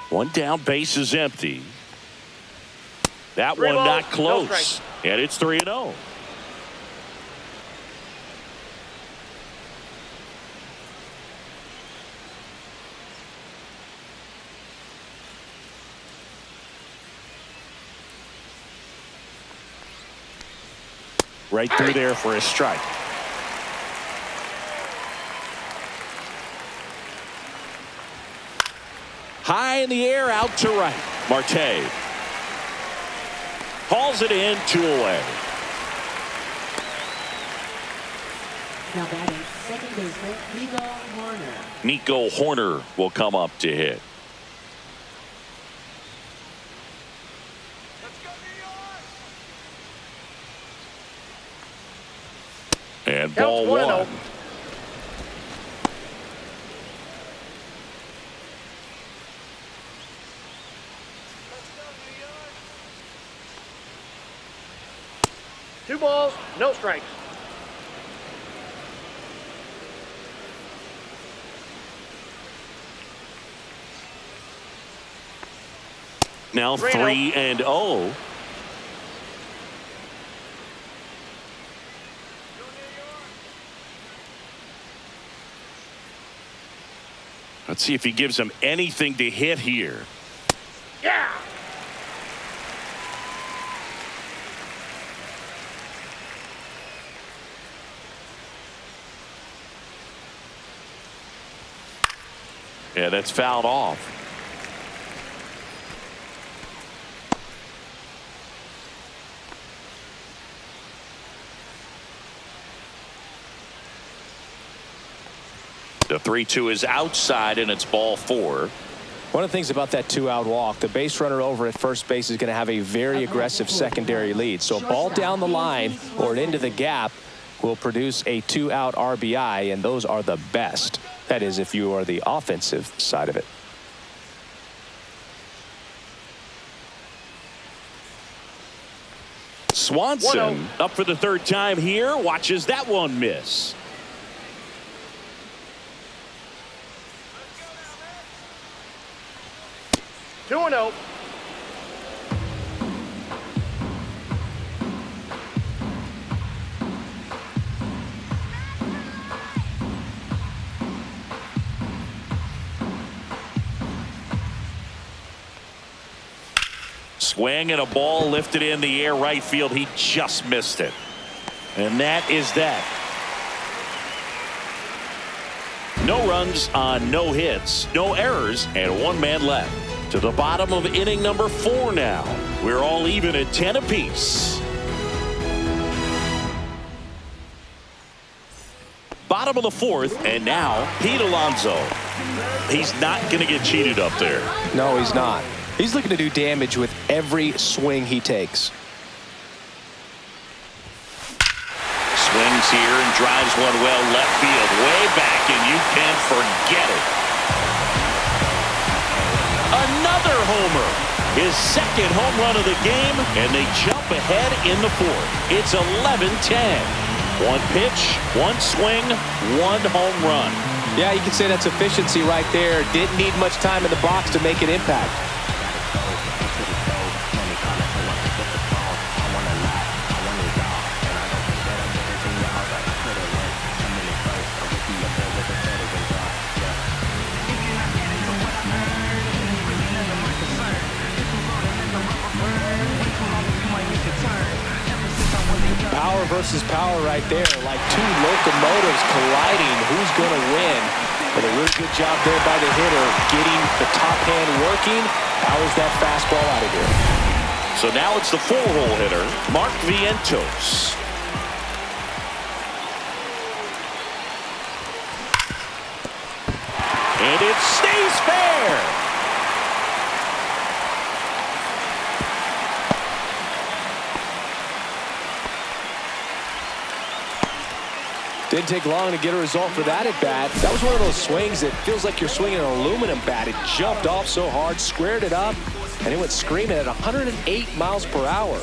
One down, base is empty. That one not close. And it's 3-0. Right through there for a strike. High in the air, out to right. Marte hauls it in, 2 away. Now batting second baseman Nico Horner. Nico Horner will come up to hit. Ball 1. Two balls, no strikes. Now 3-0. 3-0. Let's see if he gives him anything to hit here. Yeah. Yeah, that's fouled off. The 3-2 is outside, and it's ball 4. One of the things about that 2-out walk, the base runner over at first base is going to have a very aggressive secondary lead. So a ball down the line or into the gap will produce a 2-out RBI, and those are the best. That is, if you are the offensive side of it. Swanson up for the third time here. Watches that one miss. Two and 0. Swing and a ball lifted in the air right field. He just missed it. And that is that. No runs on no hits, no errors, and one man left. To the bottom of inning number 4 now. We're all even at 10 apiece. Bottom of the 4th, and now Pete Alonso. He's not going to get cheated up there. No, he's not. He's looking to do damage with every swing he takes. Swings here and drives one well left field, way back, and you can't forget it. Another homer, his second home run of the game, and they jump ahead in the 4th. It's 11-10. One pitch, one swing, one home run. Yeah, you can say that's efficiency right there. Didn't need much time in the box to make an impact. Power versus power right there, like two locomotives colliding. Who's going to win? But a really good job there by the hitter, getting the top hand working. Powers that fastball out of here. So now it's the 4-hole hitter, Mark Vientos. And it stays fair. Didn't take long to get a result for that at bat. That was one of those swings that feels like you're swinging an aluminum bat. It jumped off so hard, squared it up, and it went screaming at 108 miles per hour.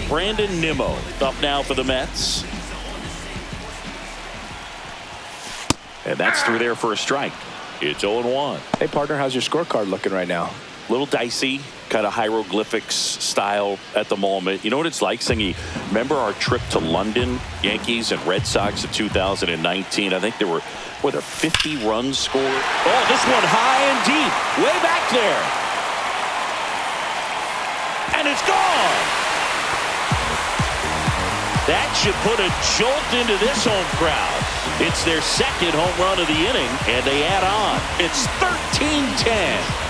Brandon Nimmo up now for the Mets. And that's through there for a strike. It's 0-1. Hey, partner, how's your scorecard looking right now? Little dicey, kind of hieroglyphics style at the moment. You know what it's like, Singy? Remember our trip to London, Yankees and Red Sox in 2019? I think there were 50 runs scored? Oh, this one high and deep, way back there. And it's gone. That should put a jolt into this home crowd. It's their second home run of the inning, and they add on. It's 13-10.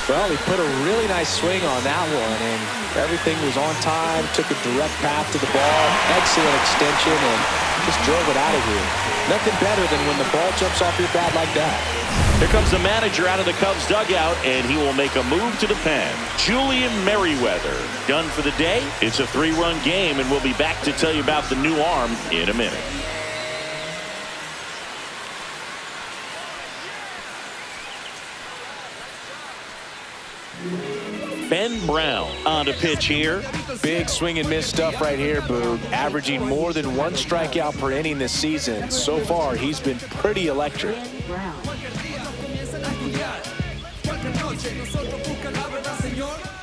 Well, Well, he put a really nice swing on that one, and everything was on time, took a direct path to the ball, excellent extension, and just drove it out of here. Nothing better than when the ball jumps off your bat like that. Here comes the manager out of the Cubs dugout, and he will make a move to the pen. Julian Merriweather done for the day. It's a 3-run game, and we'll be back to tell you about the new arm in a minute. Ben Brown on to pitch here. Big swing and miss stuff right here, Boog. Averaging more than 1 strikeout per inning this season. So far, he's been pretty electric. Brown.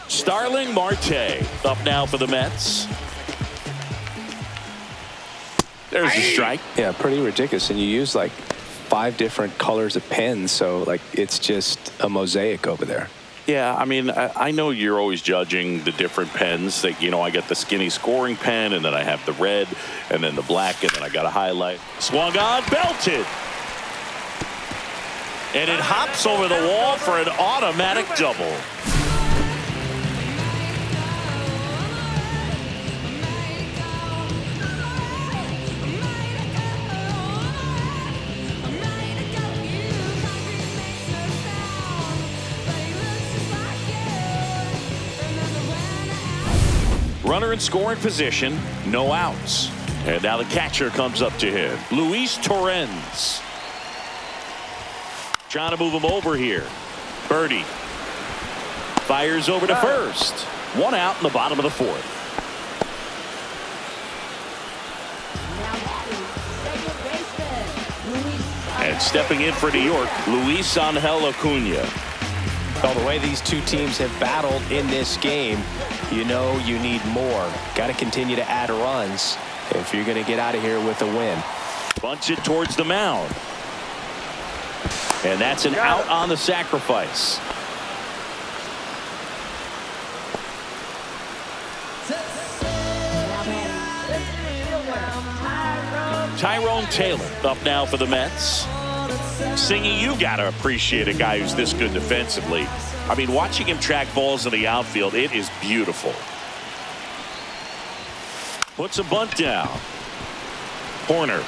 Starling Marte up now for the Mets. There's a strike. Yeah, pretty ridiculous. And you use like 5 different colors of pens, so like it's just a mosaic over there. Yeah, I mean, I know you're always judging the different pens. That, you know, I got the skinny scoring pen, and then I have the red, and then the black, and then I got a highlight. Swung on, belted. And it hops over the wall for an automatic double. Runner in scoring position, no outs. And now the catcher comes up to him, Luis Torrens. Trying to move him over here. Birdie fires over to first. 1 out in the bottom of the 4th. And stepping in for New York, Luis Angel Acuna. Well, the way these two teams have battled in this game, you know you need more. Got to continue to add runs if you're going to get out of here with a win. Bunts it towards the mound. And that's an out on the sacrifice. Tyrone Taylor up now for the Mets. Singy, you got to appreciate a guy who's this good defensively. I mean, watching him track balls in the outfield, it is beautiful. Puts a bunt down. Corner.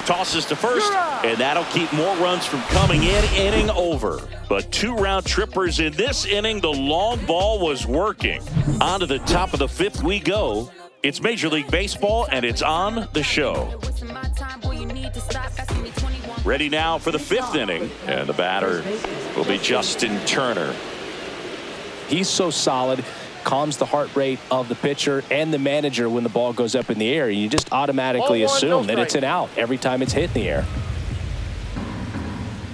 Tosses to first, and that'll keep more runs from coming in. Inning over. But 2 round trippers in this inning. The long ball was working. On to the top of the 5th we go. It's Major League Baseball, and it's on the show. Ready now for the 5th inning, and the batter will be Justin Turner. He's so solid, calms the heart rate of the pitcher and the manager when the ball goes up in the air. You just automatically assume that it's an out every time it's hit in the air.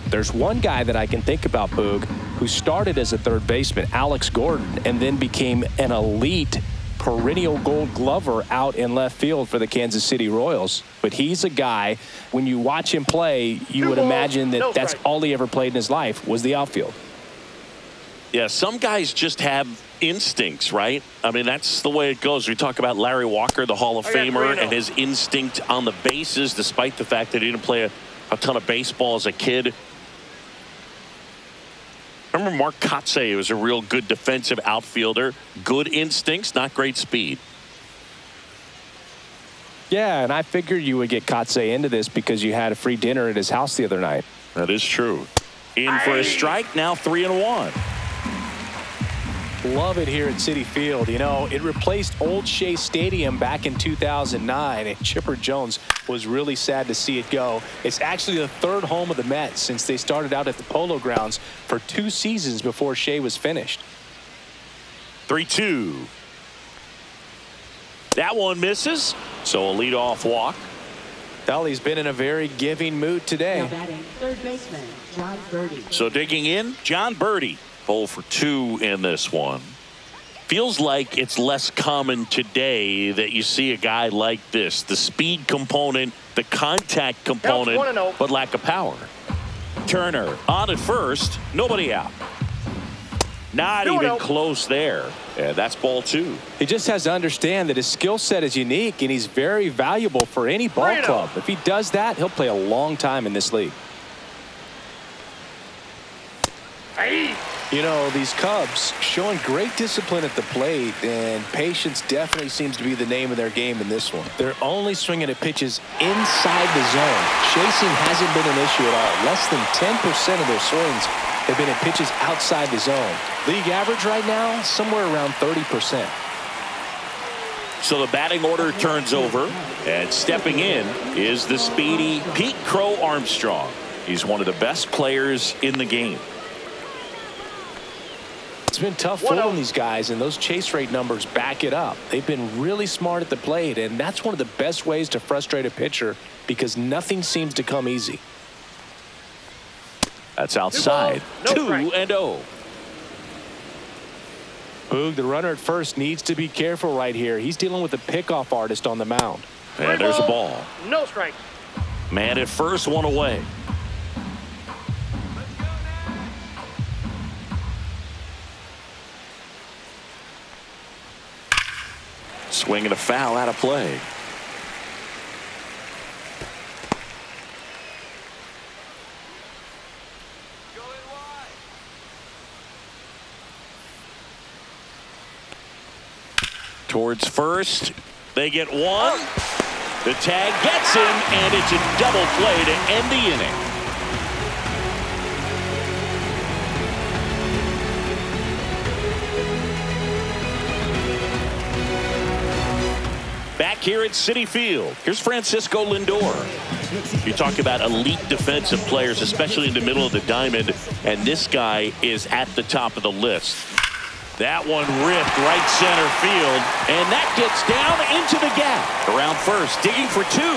There's one guy that I can think about, Boog, who started as a third baseman, Alex Gordon, and then became an elite perennial Gold Glover out in left field for the Kansas City Royals. But he's a guy, when you watch him play, you would imagine that that's all he ever played in his life was the outfield. Yeah, some guys just have instincts, right? I mean, that's the way it goes. We talk about Larry Walker, the Hall of Famer, and his instinct on the bases, despite the fact that he didn't play a ton of baseball as a kid. Remember Mark Kotsay was a real good defensive outfielder. Good instincts, not great speed. Yeah, and I figured you would get Kotsay into this because you had a free dinner at his house the other night. That is true. In for a strike, now 3-1. Love it here at Citi Field. You know, it replaced Old Shea Stadium back in 2009, and Chipper Jones was really sad to see it go. It's actually the 3rd home of the Mets since they started out at the Polo Grounds for 2 seasons before Shea was finished. 3-2. That one misses, so a leadoff walk. Well, he's been in a very giving mood today. Now batting third baseman, John Birdie. So digging in, John Birdie. 0 for 2 in this one. Feels like it's less common today that you see a guy like this. The speed component, the contact component, but lack of power. Turner on at first, nobody out. Not even close there. Yeah, that's ball 2. He just has to understand that his skill set is unique, and he's very valuable for any ball club. If he does that, he'll play a long time in this league. You know, these Cubs showing great discipline at the plate, and patience definitely seems to be the name of their game in this one. They're only swinging at pitches inside the zone. Chasing hasn't been an issue at all. Less than 10% of their swings have been at pitches outside the zone. League average right now, somewhere around 30%. So the batting order turns over, and stepping in is the speedy Pete Crow Armstrong. He's one of the best players in the game. It's been tough fooling these guys, and those chase rate numbers back it up. They've been really smart at the plate, and that's one of the best ways to frustrate a pitcher because nothing seems to come easy. That's outside. 2-0. Boog, the runner at first needs to be careful right here. He's dealing with a pickoff artist on the mound. And there's a ball. No strike. Man at first, one away. Swing and a foul out of play. Towards first, they get one. The tag gets him, and it's a double play to end the inning. Back here at Citi Field, here's Francisco Lindor. You talk about elite defensive players, especially in the middle of the diamond, and this guy is at the top of the list. That one ripped right center field, and that gets down into the gap. Around first, digging for two.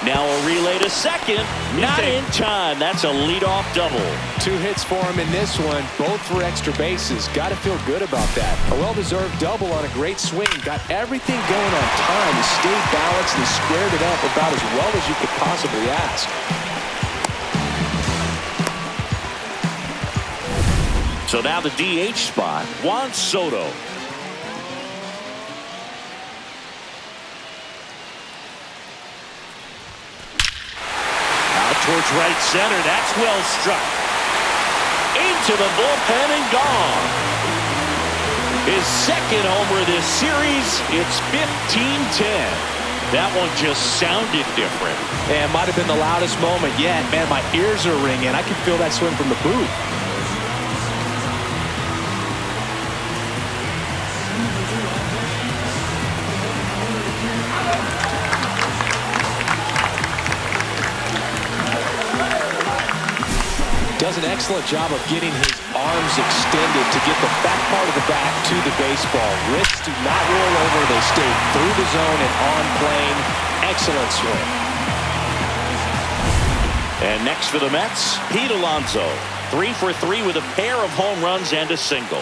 Now a relay to second. Not in time. That's a leadoff double. 2 hits for him in this one, both for extra bases. Got to feel good about that. A well-deserved double on a great swing. Got everything going on time. He stayed balanced and squared it up about as well as you could possibly ask. So now the DH spot, Juan Soto. Out towards right center. That's well struck. Into the bullpen and gone. His second homer this series. It's 15-10. That one just sounded different. And it might have been the loudest moment yet. Man, my ears are ringing. I can feel that swing from the booth. Does an excellent job of getting his arms extended to get the back part of the bat to the baseball. Wrists do not roll over. They stay through the zone and on plane. Excellent swing. And next for the Mets, Pete Alonso. 3 for 3 with a pair of home runs and a single.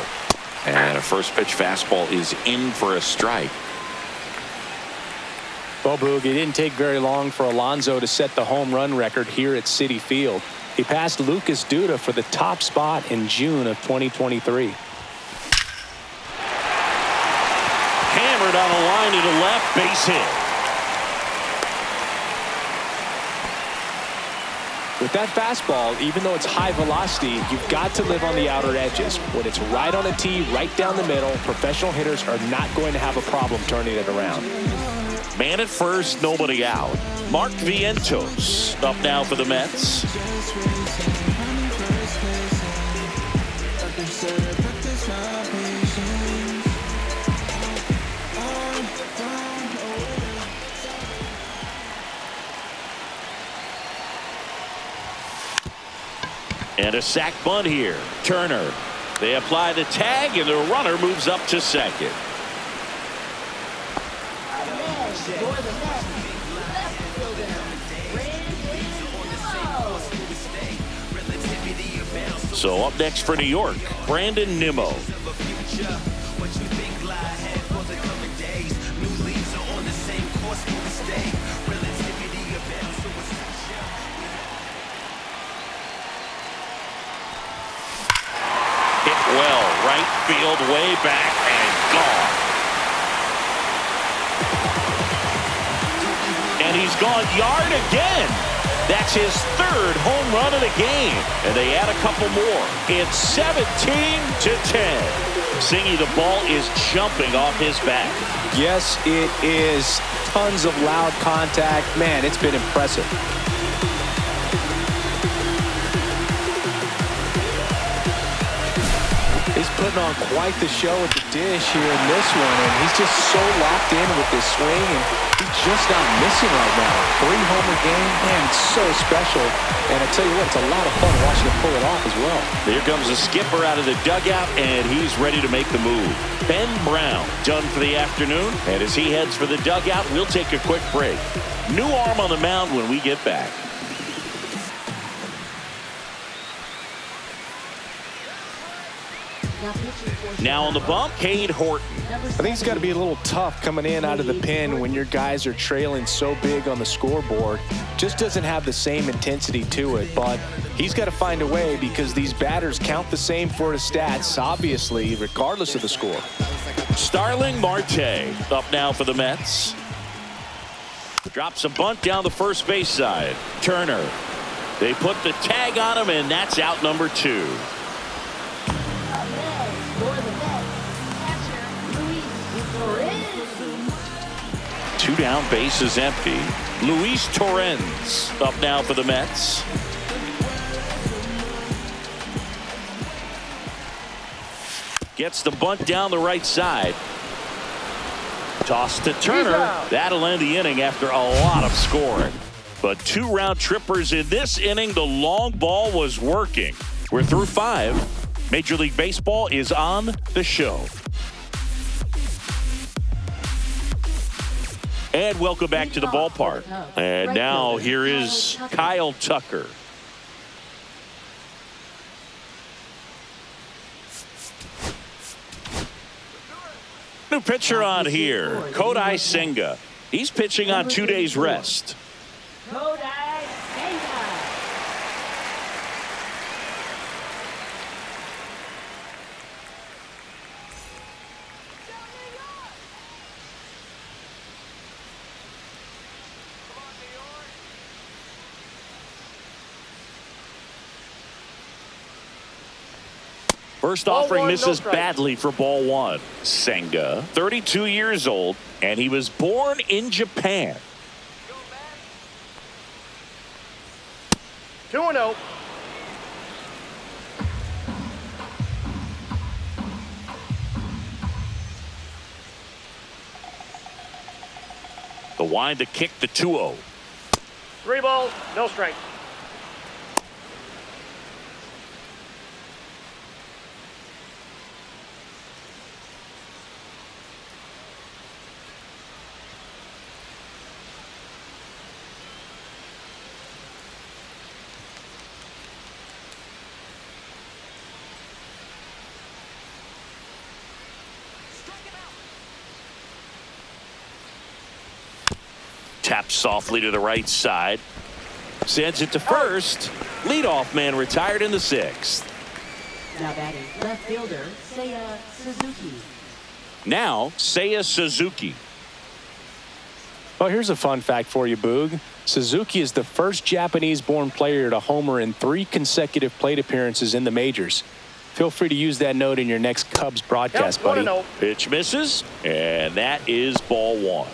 And a first pitch fastball is in for a strike. Well, Boog, it didn't take very long for Alonso to set the home run record here at Citi Field. He passed Lucas Duda for the top spot in June of 2023. Hammered on a line to the left, base hit. With that fastball, even though it's high velocity, you've got to live on the outer edges. When it's right on a tee, right down the middle, professional hitters are not going to have a problem turning it around. Man at first, nobody out. Mark Vientos up now for the Mets. And a sac bunt here. Turner. They apply the tag, and the runner moves up to second. So up next for New York, Brandon Nimmo. Hit well, right field, way back, and gone. And he's gone yard again. That's his third home run of the game. And they add a couple more. It's 17-10. Singy, the ball is jumping off his bat. Yes, it is. Tons of loud contact. Man, it's been impressive. He's putting on quite the show with the dish here in this one, and he's just so locked in with this swing, and he's just not missing right now. 3-homer game, man, it's so special. And I tell you what, it's a lot of fun watching him pull it off as well. Here comes the skipper out of the dugout, and he's ready to make the move. Ben Brown done for the afternoon, and as he heads for the dugout, we'll take a quick break. New arm on the mound when we get back. Now on the bump, Cade Horton. I think it's got to be a little tough coming in out of the pen when your guys are trailing so big on the scoreboard. Just doesn't have the same intensity to it, but he's got to find a way because these batters count the same for his stats, obviously, regardless of the score. Starling Marte up now for the Mets. Drops a bunt down the first base side. Turner. They put the tag on him, and that's out number 2. Two down, bases empty. Luis Torrens up now for the Mets. Gets the bunt down the right side. Toss to Turner. That'll end the inning after a lot of scoring. But 2 round trippers in this inning. The long ball was working. We're through 5. Major League Baseball is on the show. And welcome back to the ballpark. And now here is Kyle Tucker. New pitcher on here, Kodai Senga. He's pitching on 2 days rest. First offering misses badly for ball 1. Senga, 32 years old, and he was born in Japan. 2-0. The wind to kick the 2-0. 3 balls, no strikes. Taps softly to the right side. Sends it to first. Leadoff man retired in the 6th. Now batting left fielder, Seiya Suzuki. Now, Seiya Suzuki. Well, here's a fun fact for you, Boog. Suzuki is the first Japanese-born player to homer in 3 consecutive plate appearances in the majors. Feel free to use that note in your next Cubs broadcast, buddy. Pitch misses, and that is ball 1.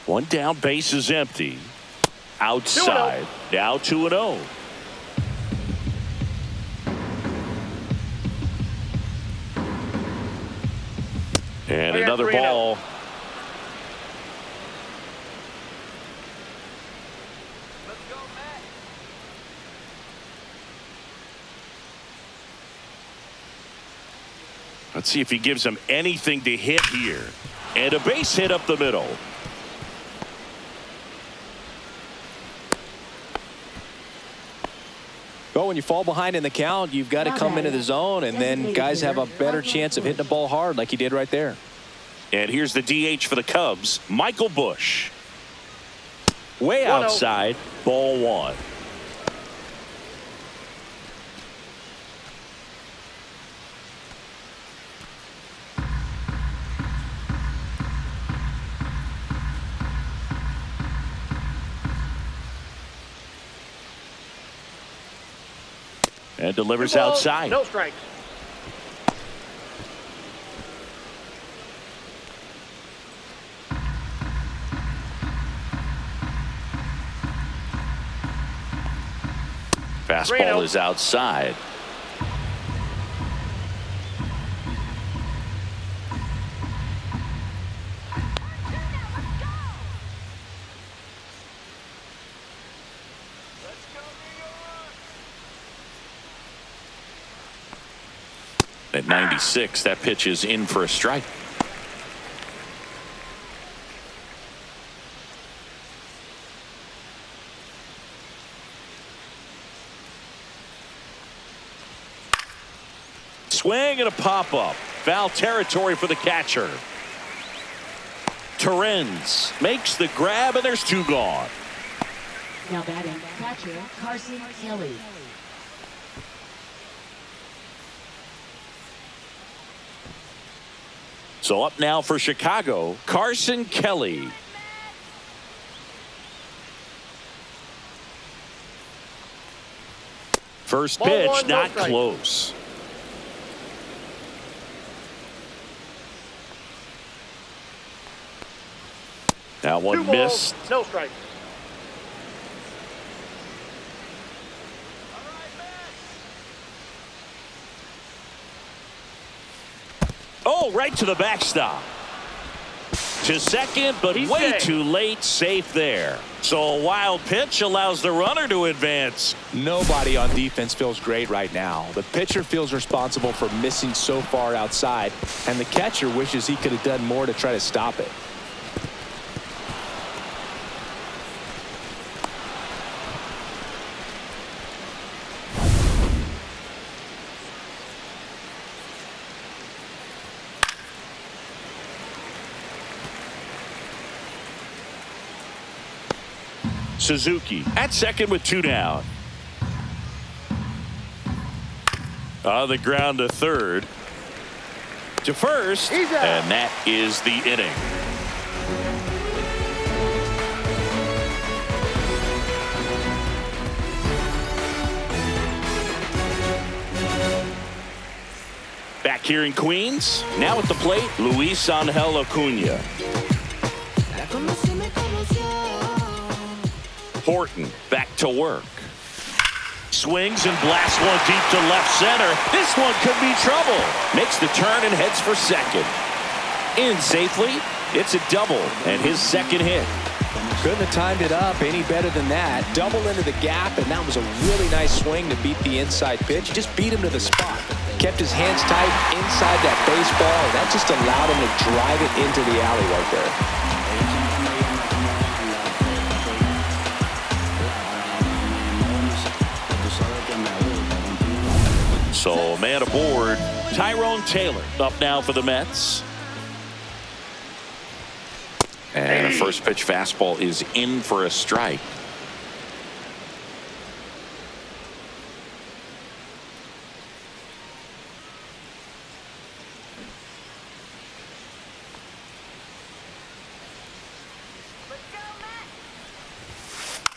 One down, base is empty. Outside. Now 2-0. And another ball. Let's see if he gives him anything to hit here. And a base hit up the middle. Well, when you fall behind in the count, you've got to come into the zone, and then guys have a better chance of hitting the ball hard like he did right there. And here's the DH for the Cubs, Michael Busch. Way outside, ball 1. And delivers 2 balls, outside. no strikes. Fastball is outside. At 96, that pitch is in for a strike. Swing and a pop-up. Foul territory for the catcher. Torrens makes the grab, and there's 2 gone. Now batting, catcher Carson Kelly. So up now for Chicago, Carson Kelly. First Ball pitch, 1, no not strike. close. That 2 one balls, missed. no strikes. Oh, right to the backstop. To second, but He's way safe. too late. Safe there. So a wild pitch allows the runner to advance. Nobody on defense feels great right now. The pitcher feels responsible for missing so far outside, and the catcher wishes he could have done more to try to stop it. Suzuki at second with 2 down. On the ground to third. To first. He's out. And that is the inning. Back here in Queens. Now at the plate, Luis Angel Acuna. Horton back to work. Swings and blasts one deep to left center. This one could be trouble. Makes the turn and heads for second. In safely. It's a double and his second hit. Couldn't have timed it up any better than that. Double into the gap, and that was a really nice swing to beat the inside pitch. Just beat him to the spot. Kept his hands tight inside that baseball, and that just allowed him to drive it into the alley right there. So man aboard, Tyrone Taylor up now for the Mets. And a first pitch fastball is in for a strike.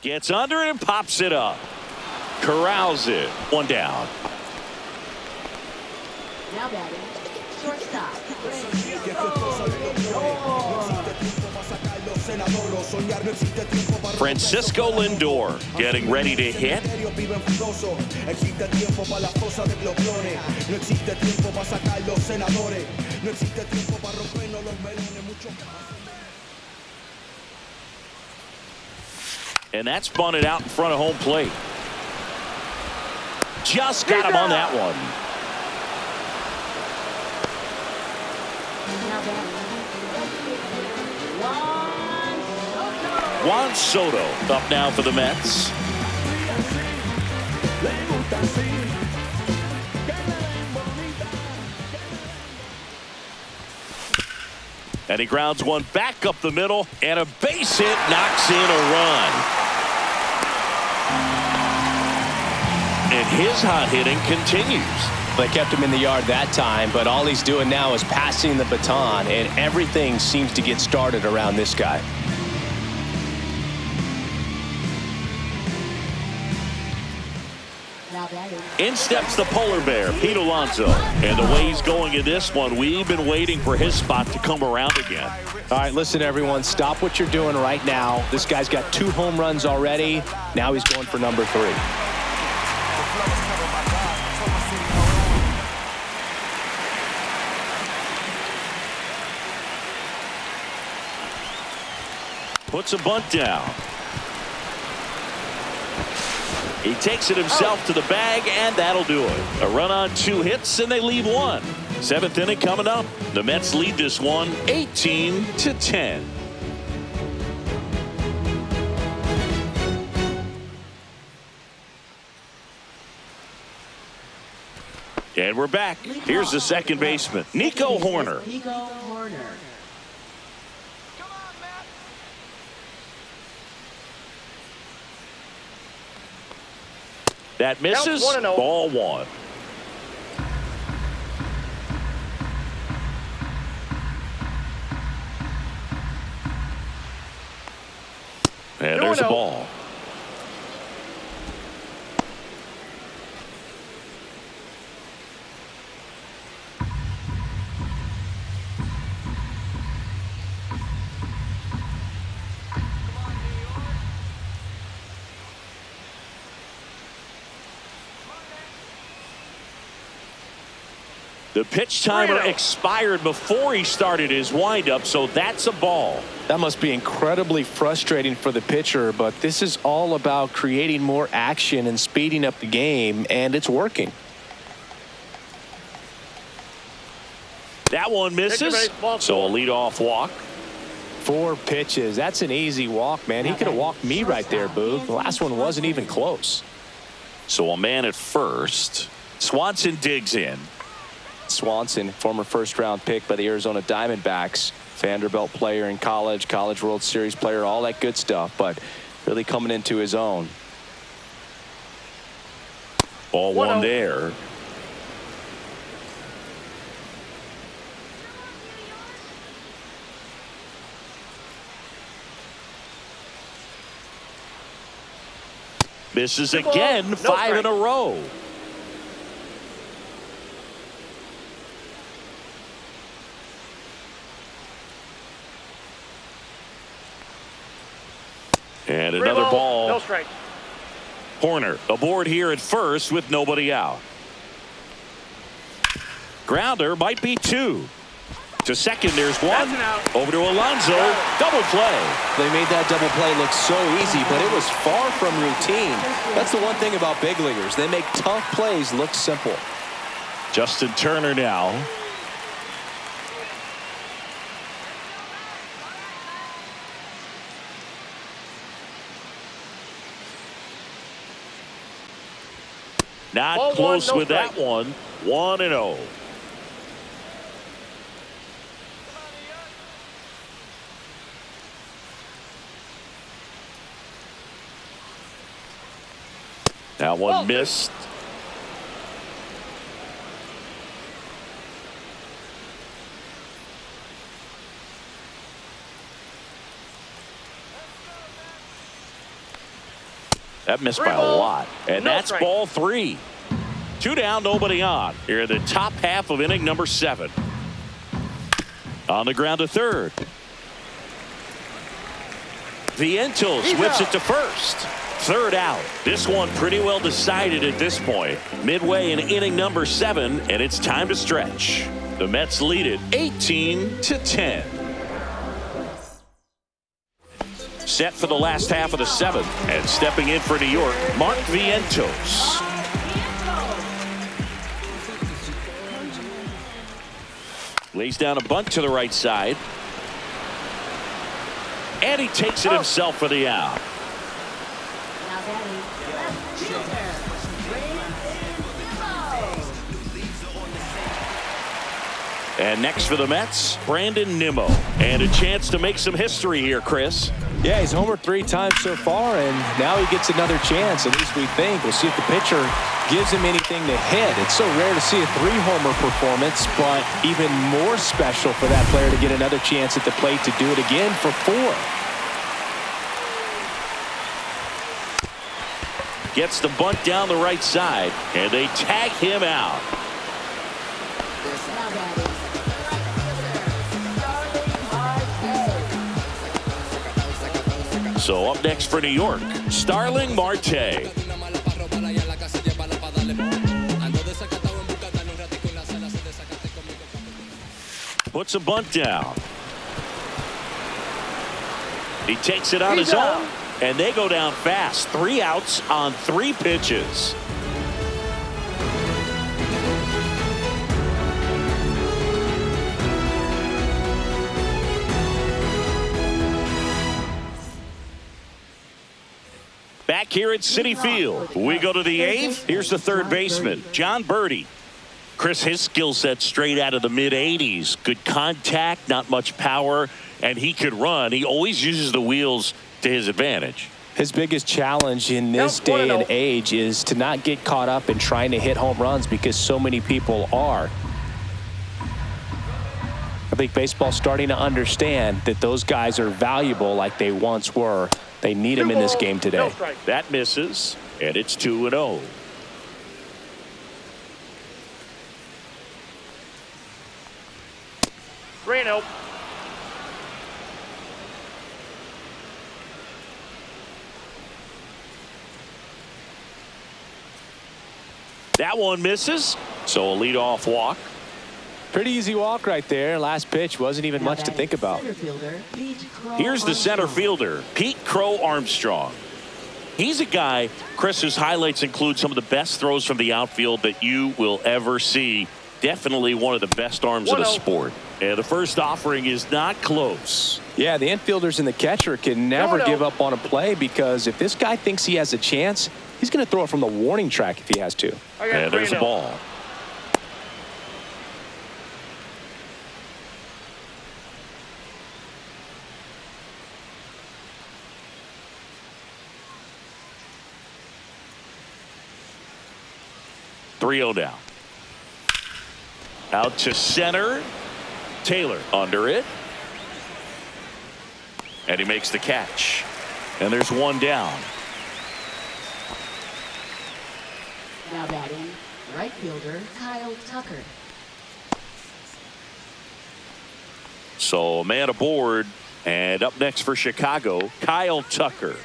Gets under it and pops it up. Corrals it. 1 down. Now batting, shortstop. Francisco Lindor getting ready to hit. And that's bunted out in front of home plate. Just got him on that one. Now batting, Juan Soto up now for the Mets. And he grounds one back up the middle, and a base hit knocks in a run. And his hot hitting continues. They kept him in the yard that time, but all he's doing now is passing the baton, and everything seems to get started around this guy. Now batting. In steps the polar bear, Pete Alonso. And the way he's going in this one, we've been waiting for his spot to come around again. All right, listen, everyone. Stop what you're doing right now. This guy's got 2 home runs already. Now he's going for number 3. Puts a bunt down. He takes it himself to the bag, and that'll do it. A run on 2 hits, and they leave 1. 7th inning coming up. The Mets lead this one 18-10. And we're back. Here's the second baseman, Nico Horner. Nico Horner. That misses. Counts 1-0. Ball 1. And there's a 2-0. ball. The pitch timer 3-0. expired before he started his windup, so that's a ball. That must be incredibly frustrating for the pitcher, but this is all about creating more action and speeding up the game, and it's working. That one misses, base, ball so a 4. leadoff walk. 4 pitches. That's an easy walk, man. He could have walked me right there, Boog. The last one wasn't even close. So a man at first. Swanson digs in. Swanson, former first-round pick by the Arizona Diamondbacks, Vanderbilt player in college, College World Series player, all that good stuff, but really coming into his own. Ball 1 there. Misses again, 5 in a row. And another ball. No strike. Horner aboard here at first with nobody out. Grounder might be 2. To second, there's 1. That's an out. Over to Alonso. Double play. They made that double play look so easy, but it was far from routine. That's the one thing about big leaguers. They make tough plays look simple. Justin Turner now. Not Ball 1, close no with strike. that one. 1-0. That one Ball 2. missed. That missed by a lot. And No that's strike. ball 3. 2 down, nobody on. Here in the top half of inning number 7. On the ground to third. Vientos whips it to first. 3rd out. This one pretty well decided at this point. Midway in inning number 7, and it's time to stretch. The Mets lead it 18-10. Set for the last half of the 7th, and stepping in for New York, Mark Vientos. Lays down a bunt to the right side. And he takes it himself for the out. Now batting. Left fielder. And next for the Mets, Brandon Nimmo. And a chance to make some history here, Chris. Yeah, he's homered 3 times so far, and now he gets another chance, at least we think. We'll see if the pitcher gives him anything to hit. It's so rare to see a 3-homer performance, but even more special for that player to get another chance at the plate to do it again for 4. Gets the bunt down the right side, and they tag him out. So up next for New York, Starling Marte. Puts a bunt down. He takes it on his own, and they go down fast. 3 outs on 3 pitches. Back here at Citi Field, we go to the 8th. Here's the third baseman, John Birdie. Chris, his skill set straight out of the mid-'80s. Good contact, not much power, and he could run. He always uses the wheels to his advantage. His biggest challenge in this day and age is to not get caught up in trying to hit home runs because so many people are. I think baseball's starting to understand that those guys are valuable like they once were. They need him in this game today. That misses, and it's 2-0. Reno. That one misses, so a leadoff walk. Pretty easy walk right there. Last pitch wasn't even much to think about. Here's the center fielder, Pete Crow Armstrong. He's a guy, Chris, whose highlights include some of the best throws from the outfield that you will ever see. Definitely one of the best arms of the sport. And the first offering is not close. Yeah, the infielders and the catcher can never give up on a play because if this guy thinks he has a chance, he's going to throw it from the warning track if he has to. And there's the ball. .3-0 down. Out to center. Taylor under it. And he makes the catch. And there's one down. Now batting, right fielder Kyle Tucker. So a man aboard, and up next for Chicago, Kyle Tucker.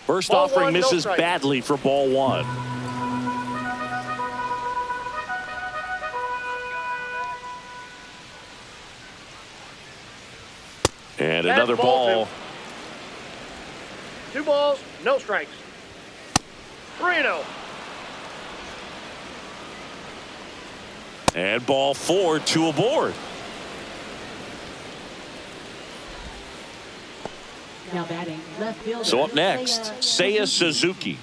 First offering misses badly for ball 1. And another ball. 2 balls, no strikes. 3-0. And ball 4, 2 aboard. Now batting, left fielder. So up next, Seiya Suzuki.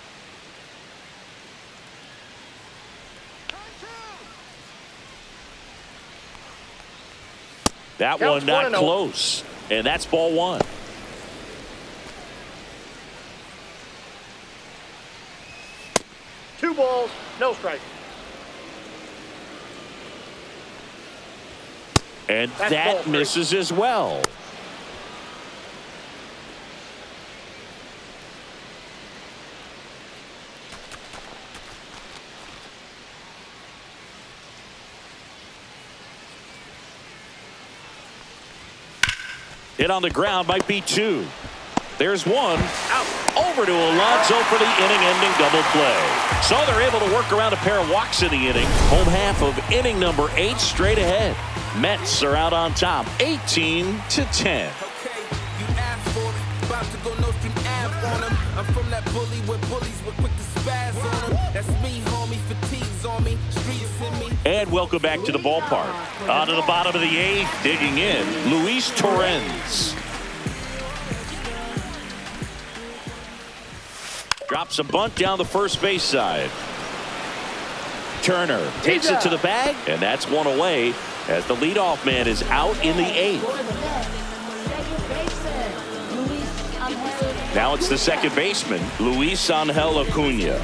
That one not close. And that's ball 1. Two balls, no strike. And that misses as well. Hit on the ground, might be 2. There's 1. Out. Over to Alonso for the inning-ending double play. So they're able to work around a pair of walks in the inning. Home half of inning number 8 straight ahead. Mets are out on top, 18-10. I'm from that bully where bullies were quick to spaz on them. That's me, homie. Fatigues on me. Streets in me. And welcome back to the ballpark. On to the bottom of the 8th, digging in, Luis Torrens. Drops a bunt down the first base side. Turner takes it to the bag, and that's one away as the leadoff man is out in the 8th. Now it's the second baseman, Luis Angel Acuna.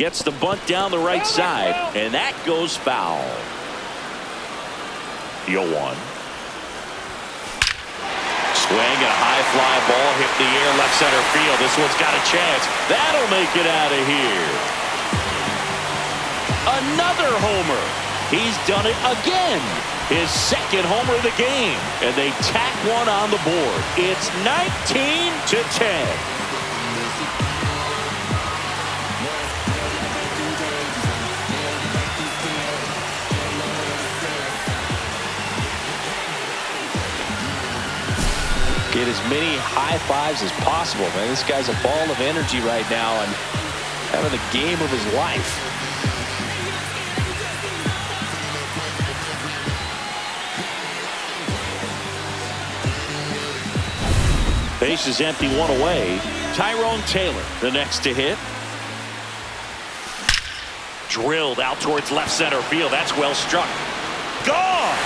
Gets the bunt down the right side, and that goes foul. 0-1. Swing and a high fly ball hit the air left center field. This one's got a chance. That'll make it out of here. Another homer. He's done it again. His second homer of the game. And they tack one on the board. It's 19-10. Get as many high fives as possible, man. This guy's a ball of energy right now and having the game of his life. Base is empty, one away. Tyrone Taylor, the next to hit. Drilled out towards left center field. That's well struck. Gone!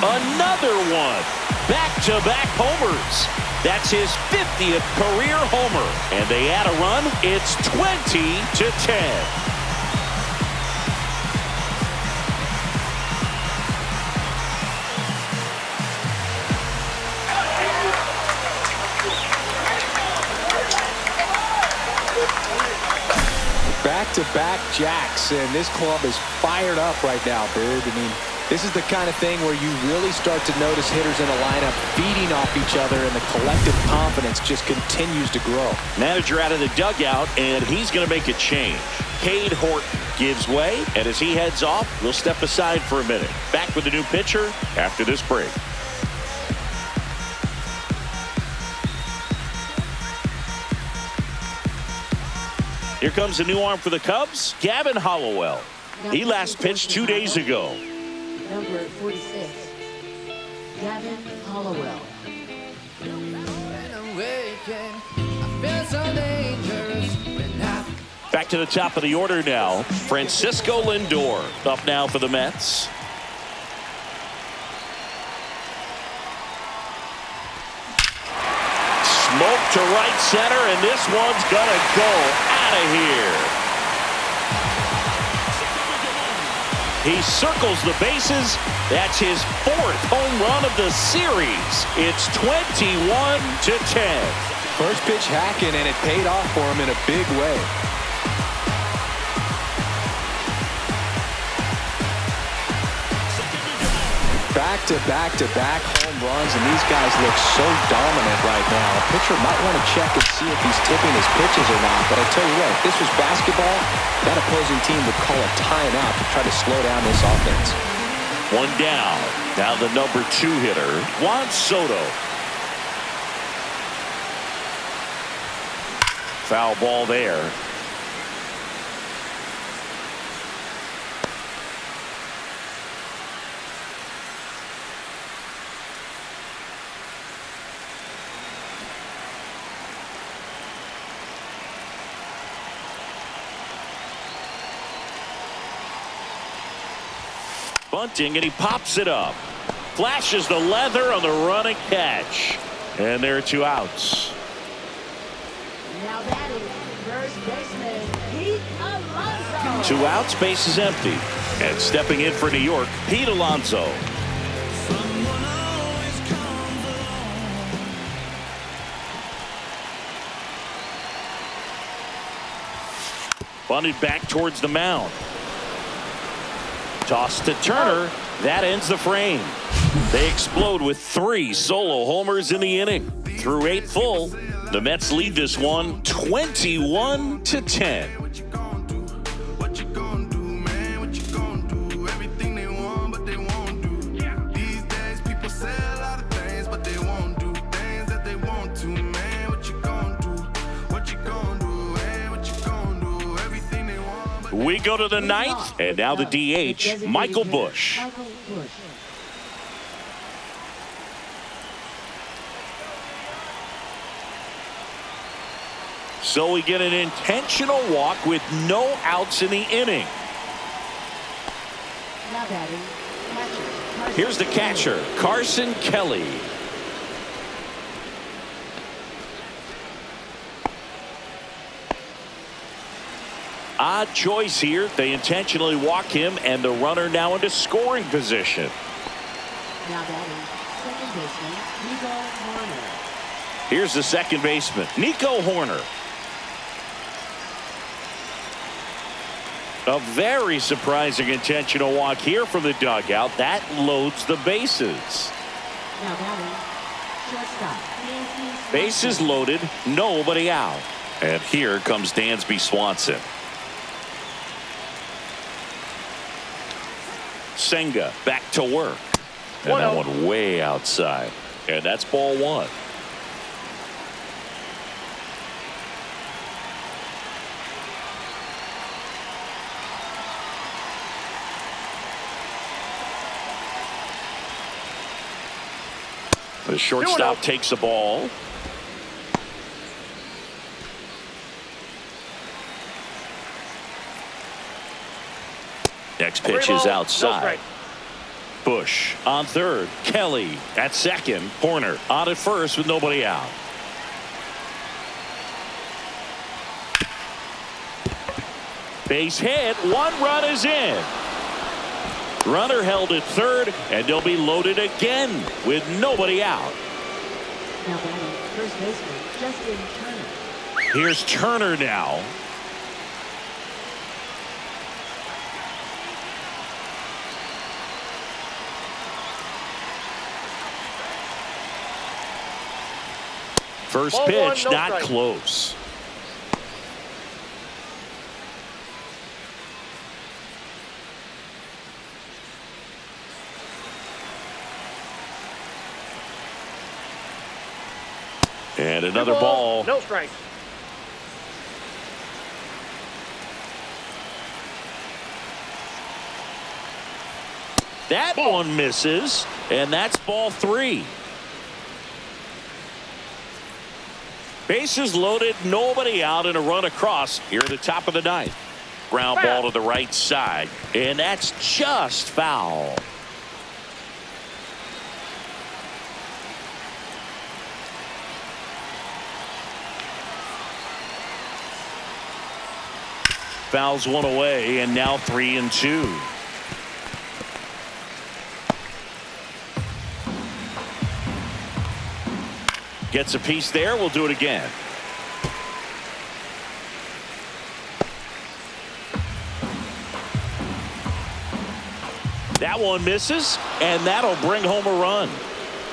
Another one. Back-to-back homers. That's his 50th career homer. And they add a run. It's 20-10. Back-to-back jacks, and this club is fired up right now, dude. I mean, this is the kind of thing where you really start to notice hitters in a lineup feeding off each other, and the collective confidence just continues to grow. Manager out of the dugout, and he's going to make a change. Cade Horton gives way, and as he heads off, we'll step aside for a minute. Back with the new pitcher after this break. Here comes a new arm for the Cubs, Gavin Hollowell. He last pitched 2 days ago. Number 46, Gavin Hollowell. Back to the top of the order now. Francisco Lindor up now for the Mets. Smoke to right center, and this one's gonna go out of here. He circles the bases. That's his 4th home run of the series. It's 21-10. First pitch hacking, and it paid off for him in a big way. Back-to-back-to-back home runs, and these guys look so dominant right now. A pitcher might want to check and see if he's tipping his pitches or not. But I tell you what, if this was basketball, that opposing team would call a timeout to try to slow down this offense. One down. Now the number 2 hitter, Juan Soto. Foul ball there. Bunting, and he pops it up. Flashes the leather on the running catch. And there are 2 outs. Now batting, first baseman, Pete Alonso. 2 outs, base is empty. And stepping in for New York, Pete Alonso. Bunted back towards the mound. Toss to Turner. That ends the frame. They explode with 3 solo homers in the inning. Through 8 full, the Mets lead this one 21-10. What you gonna do, man? What you gonna do? Everything they want, but they won't do. These days people say a lot of things, but they won't do things that they want to, man. What you gonna do? What you gonna do? Hey, what you gonna do? Everything they want, but We go to the 9th, and now the DH, Michael Busch. Michael Busch. So we get an intentional walk with no outs in the inning. Now batting, catcher. Carson Here's the catcher, Carson Kelly. Odd choice here. They intentionally walk him, and the runner now into scoring position. Now batting, second baseman, Nico Horner. Here's the second baseman, Nico Horner. A very surprising intentional walk here from the dugout. That loads the bases. Now batting, shortstop, Dansby Bases loaded, nobody out. And here comes Dansby Swanson. Senga back to work. And that one way outside. And that's ball one. The shortstop takes the ball. Next pitch is outside. Bush on third. Kelly at second. Horner on at first with nobody out. Base hit. One run is in. Runner held at third, and they'll be loaded again with nobody out. Now batting, first baseman, Justin Turner. Here's Turner now. First Ball pitch, one, no not strike. close. And another ball. No strike. That one misses, and that's ball three. Bases loaded, nobody out, and a run across here at the top of the ninth. Ground ball to the right side, and that's just foul. Fouls one away, and now 3-2. Gets a piece there. We'll do it again. That one misses, and that'll bring home a run.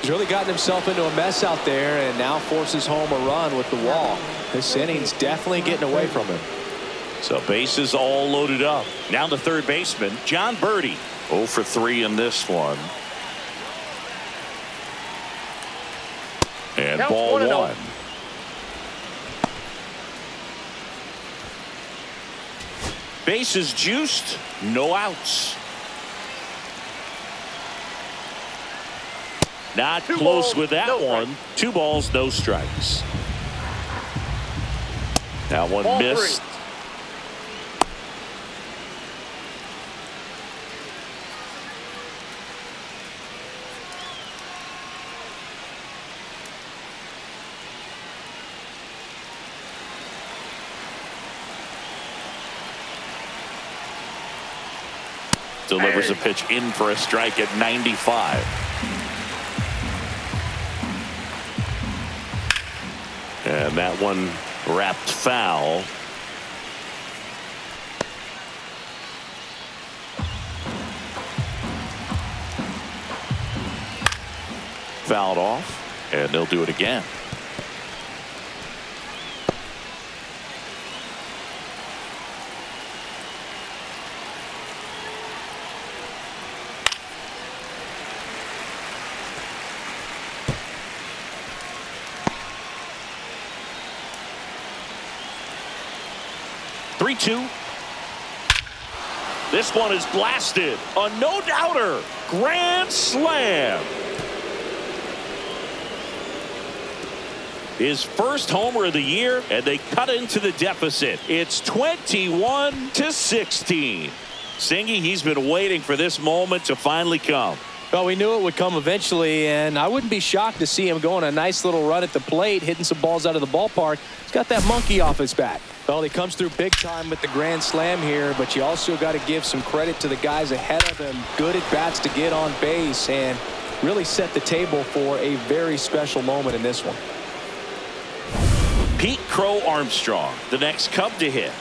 He's really gotten himself into a mess out there and now forces home a run with the walk. This inning's definitely getting away from him. So bases all loaded up. Now the third baseman, John Birdie. 0 for 3 in this one. And Count ball 1. Bases juiced, no outs. Not Two close balls, with that no one. strikes. 2 balls, no strikes. That one Ball missed. 3. Delivers a pitch in for a strike at 95. And that one wrapped foul. Fouled off, and they'll do it again. Three-two. This one is blasted. A no-doubter. Grand slam. His first homer of the year, and they cut into the deficit. It's 21-16. Singy, he's been waiting for this moment to finally come. Well, we knew it would come eventually, and I wouldn't be shocked to see him go on a nice little run at the plate, hitting some balls out of the ballpark. He's got that monkey off his back. Well, he comes through big time with the grand slam here, but you also got to give some credit to the guys ahead of him. Good at bats to get on base and really set the table for a very special moment in this one. Pete Crow Armstrong, the next Cub to hit.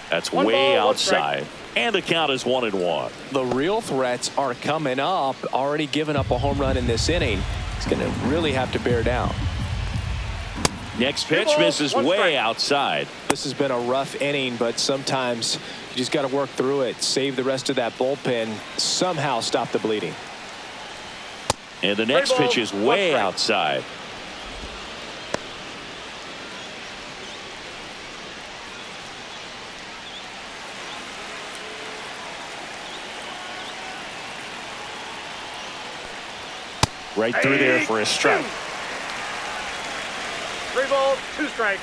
That's One way ball, one outside. And the count is 1-1. The real threats are coming up. Already given up a home run in this inning. He's going to really have to bear down. Next pitch Two misses balls, one way strike. outside. This has been a rough inning, but sometimes you just got to work through it. Save the rest of that bullpen. Somehow stop the bleeding. And the next Three balls, pitch is one way strike. outside. Right through there for a strike. 3 balls, 2 strikes.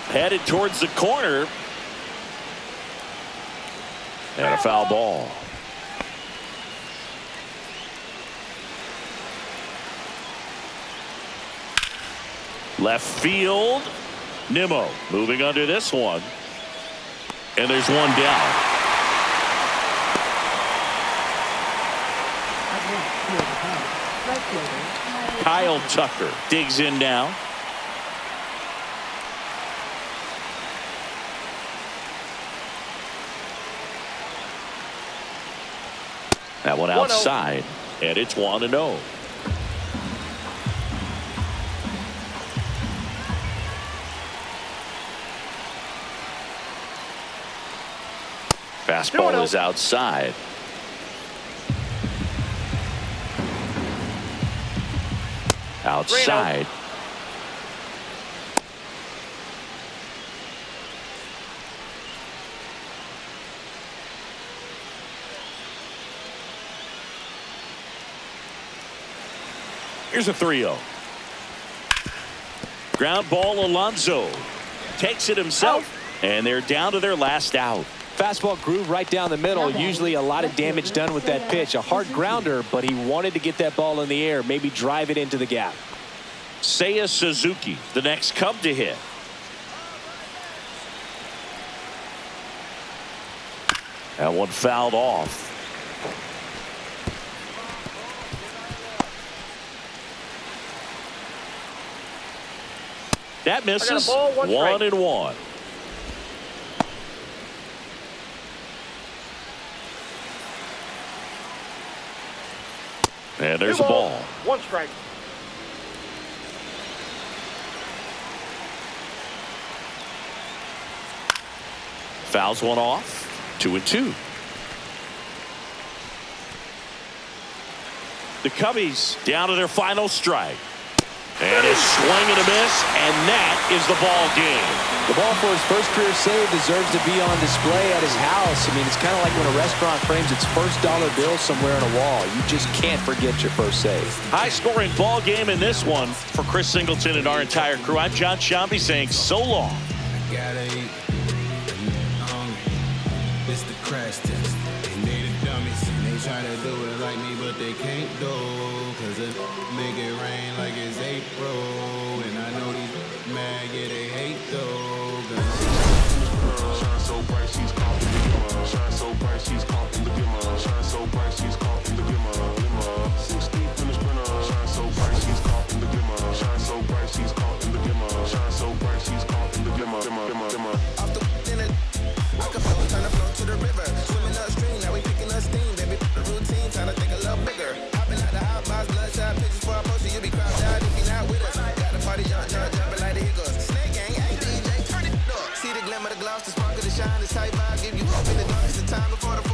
Headed towards the corner. And a foul ball. Left field. Nimmo moving under this one. And there's one down. Up next for the Cubs, right fielder Kyle Tucker digs in now. That one 1-0. outside, and it's 1-0. Fastball 2-0. is outside. Outside. Here's a 3-0. Ground ball. Alonso takes it himself, and they're down to their last out. Fastball groove right down the middle. Usually a lot of damage done with that pitch. A hard grounder, but he wanted to get that ball in the air, maybe drive it into the gap. Seiya Suzuki, the next Cub to hit. That one fouled off. That misses. ball, 1 strike. 1-1. And there's 2 a balls, ball. 1 strike. Fouls one off. 2-2. The Cubbies down to their final strike. And a swing and a miss, and that is the ball game. The ball for his first career save deserves to be on display at his house. I mean, it's kind of like when a restaurant frames its first dollar bill somewhere on a wall. You just can't forget your first save. High-scoring ball game in this one. For Chris Singleton and our entire crew, I'm John Shambi saying so long. Gotta eat. It's the crash test. They the dummies. They try to do it like me, but they can't do. Cause it make it rain like it's April. And I know these mad, yeah, they hate though. Shine so bright, she's caught in the glimmer. Shine so bright, she's caught in the glimmer. Shine so bright, she's caught in the glimmer. 6 deep in the sprinter. Shine so bright, she's caught in the glimmer. Shine so bright, she's caught in the glimmer. Shine so bright, she's caught in the glimmer. Off the in it, I can flow, turn the flow to the river. Swimming upstream, now we picking up steam, baby. The routine, trying to think a little bigger. Hopping out the outbox, bloodshot pictures for a poster. You be cropped out if you're not with us. Got the party jumping like the Eagles. Snake gang, hey DJ, turn it up. See the glimmer, the gloss, the sparkle, the shine, the tight vibe. Give you hope in the darkest of time before the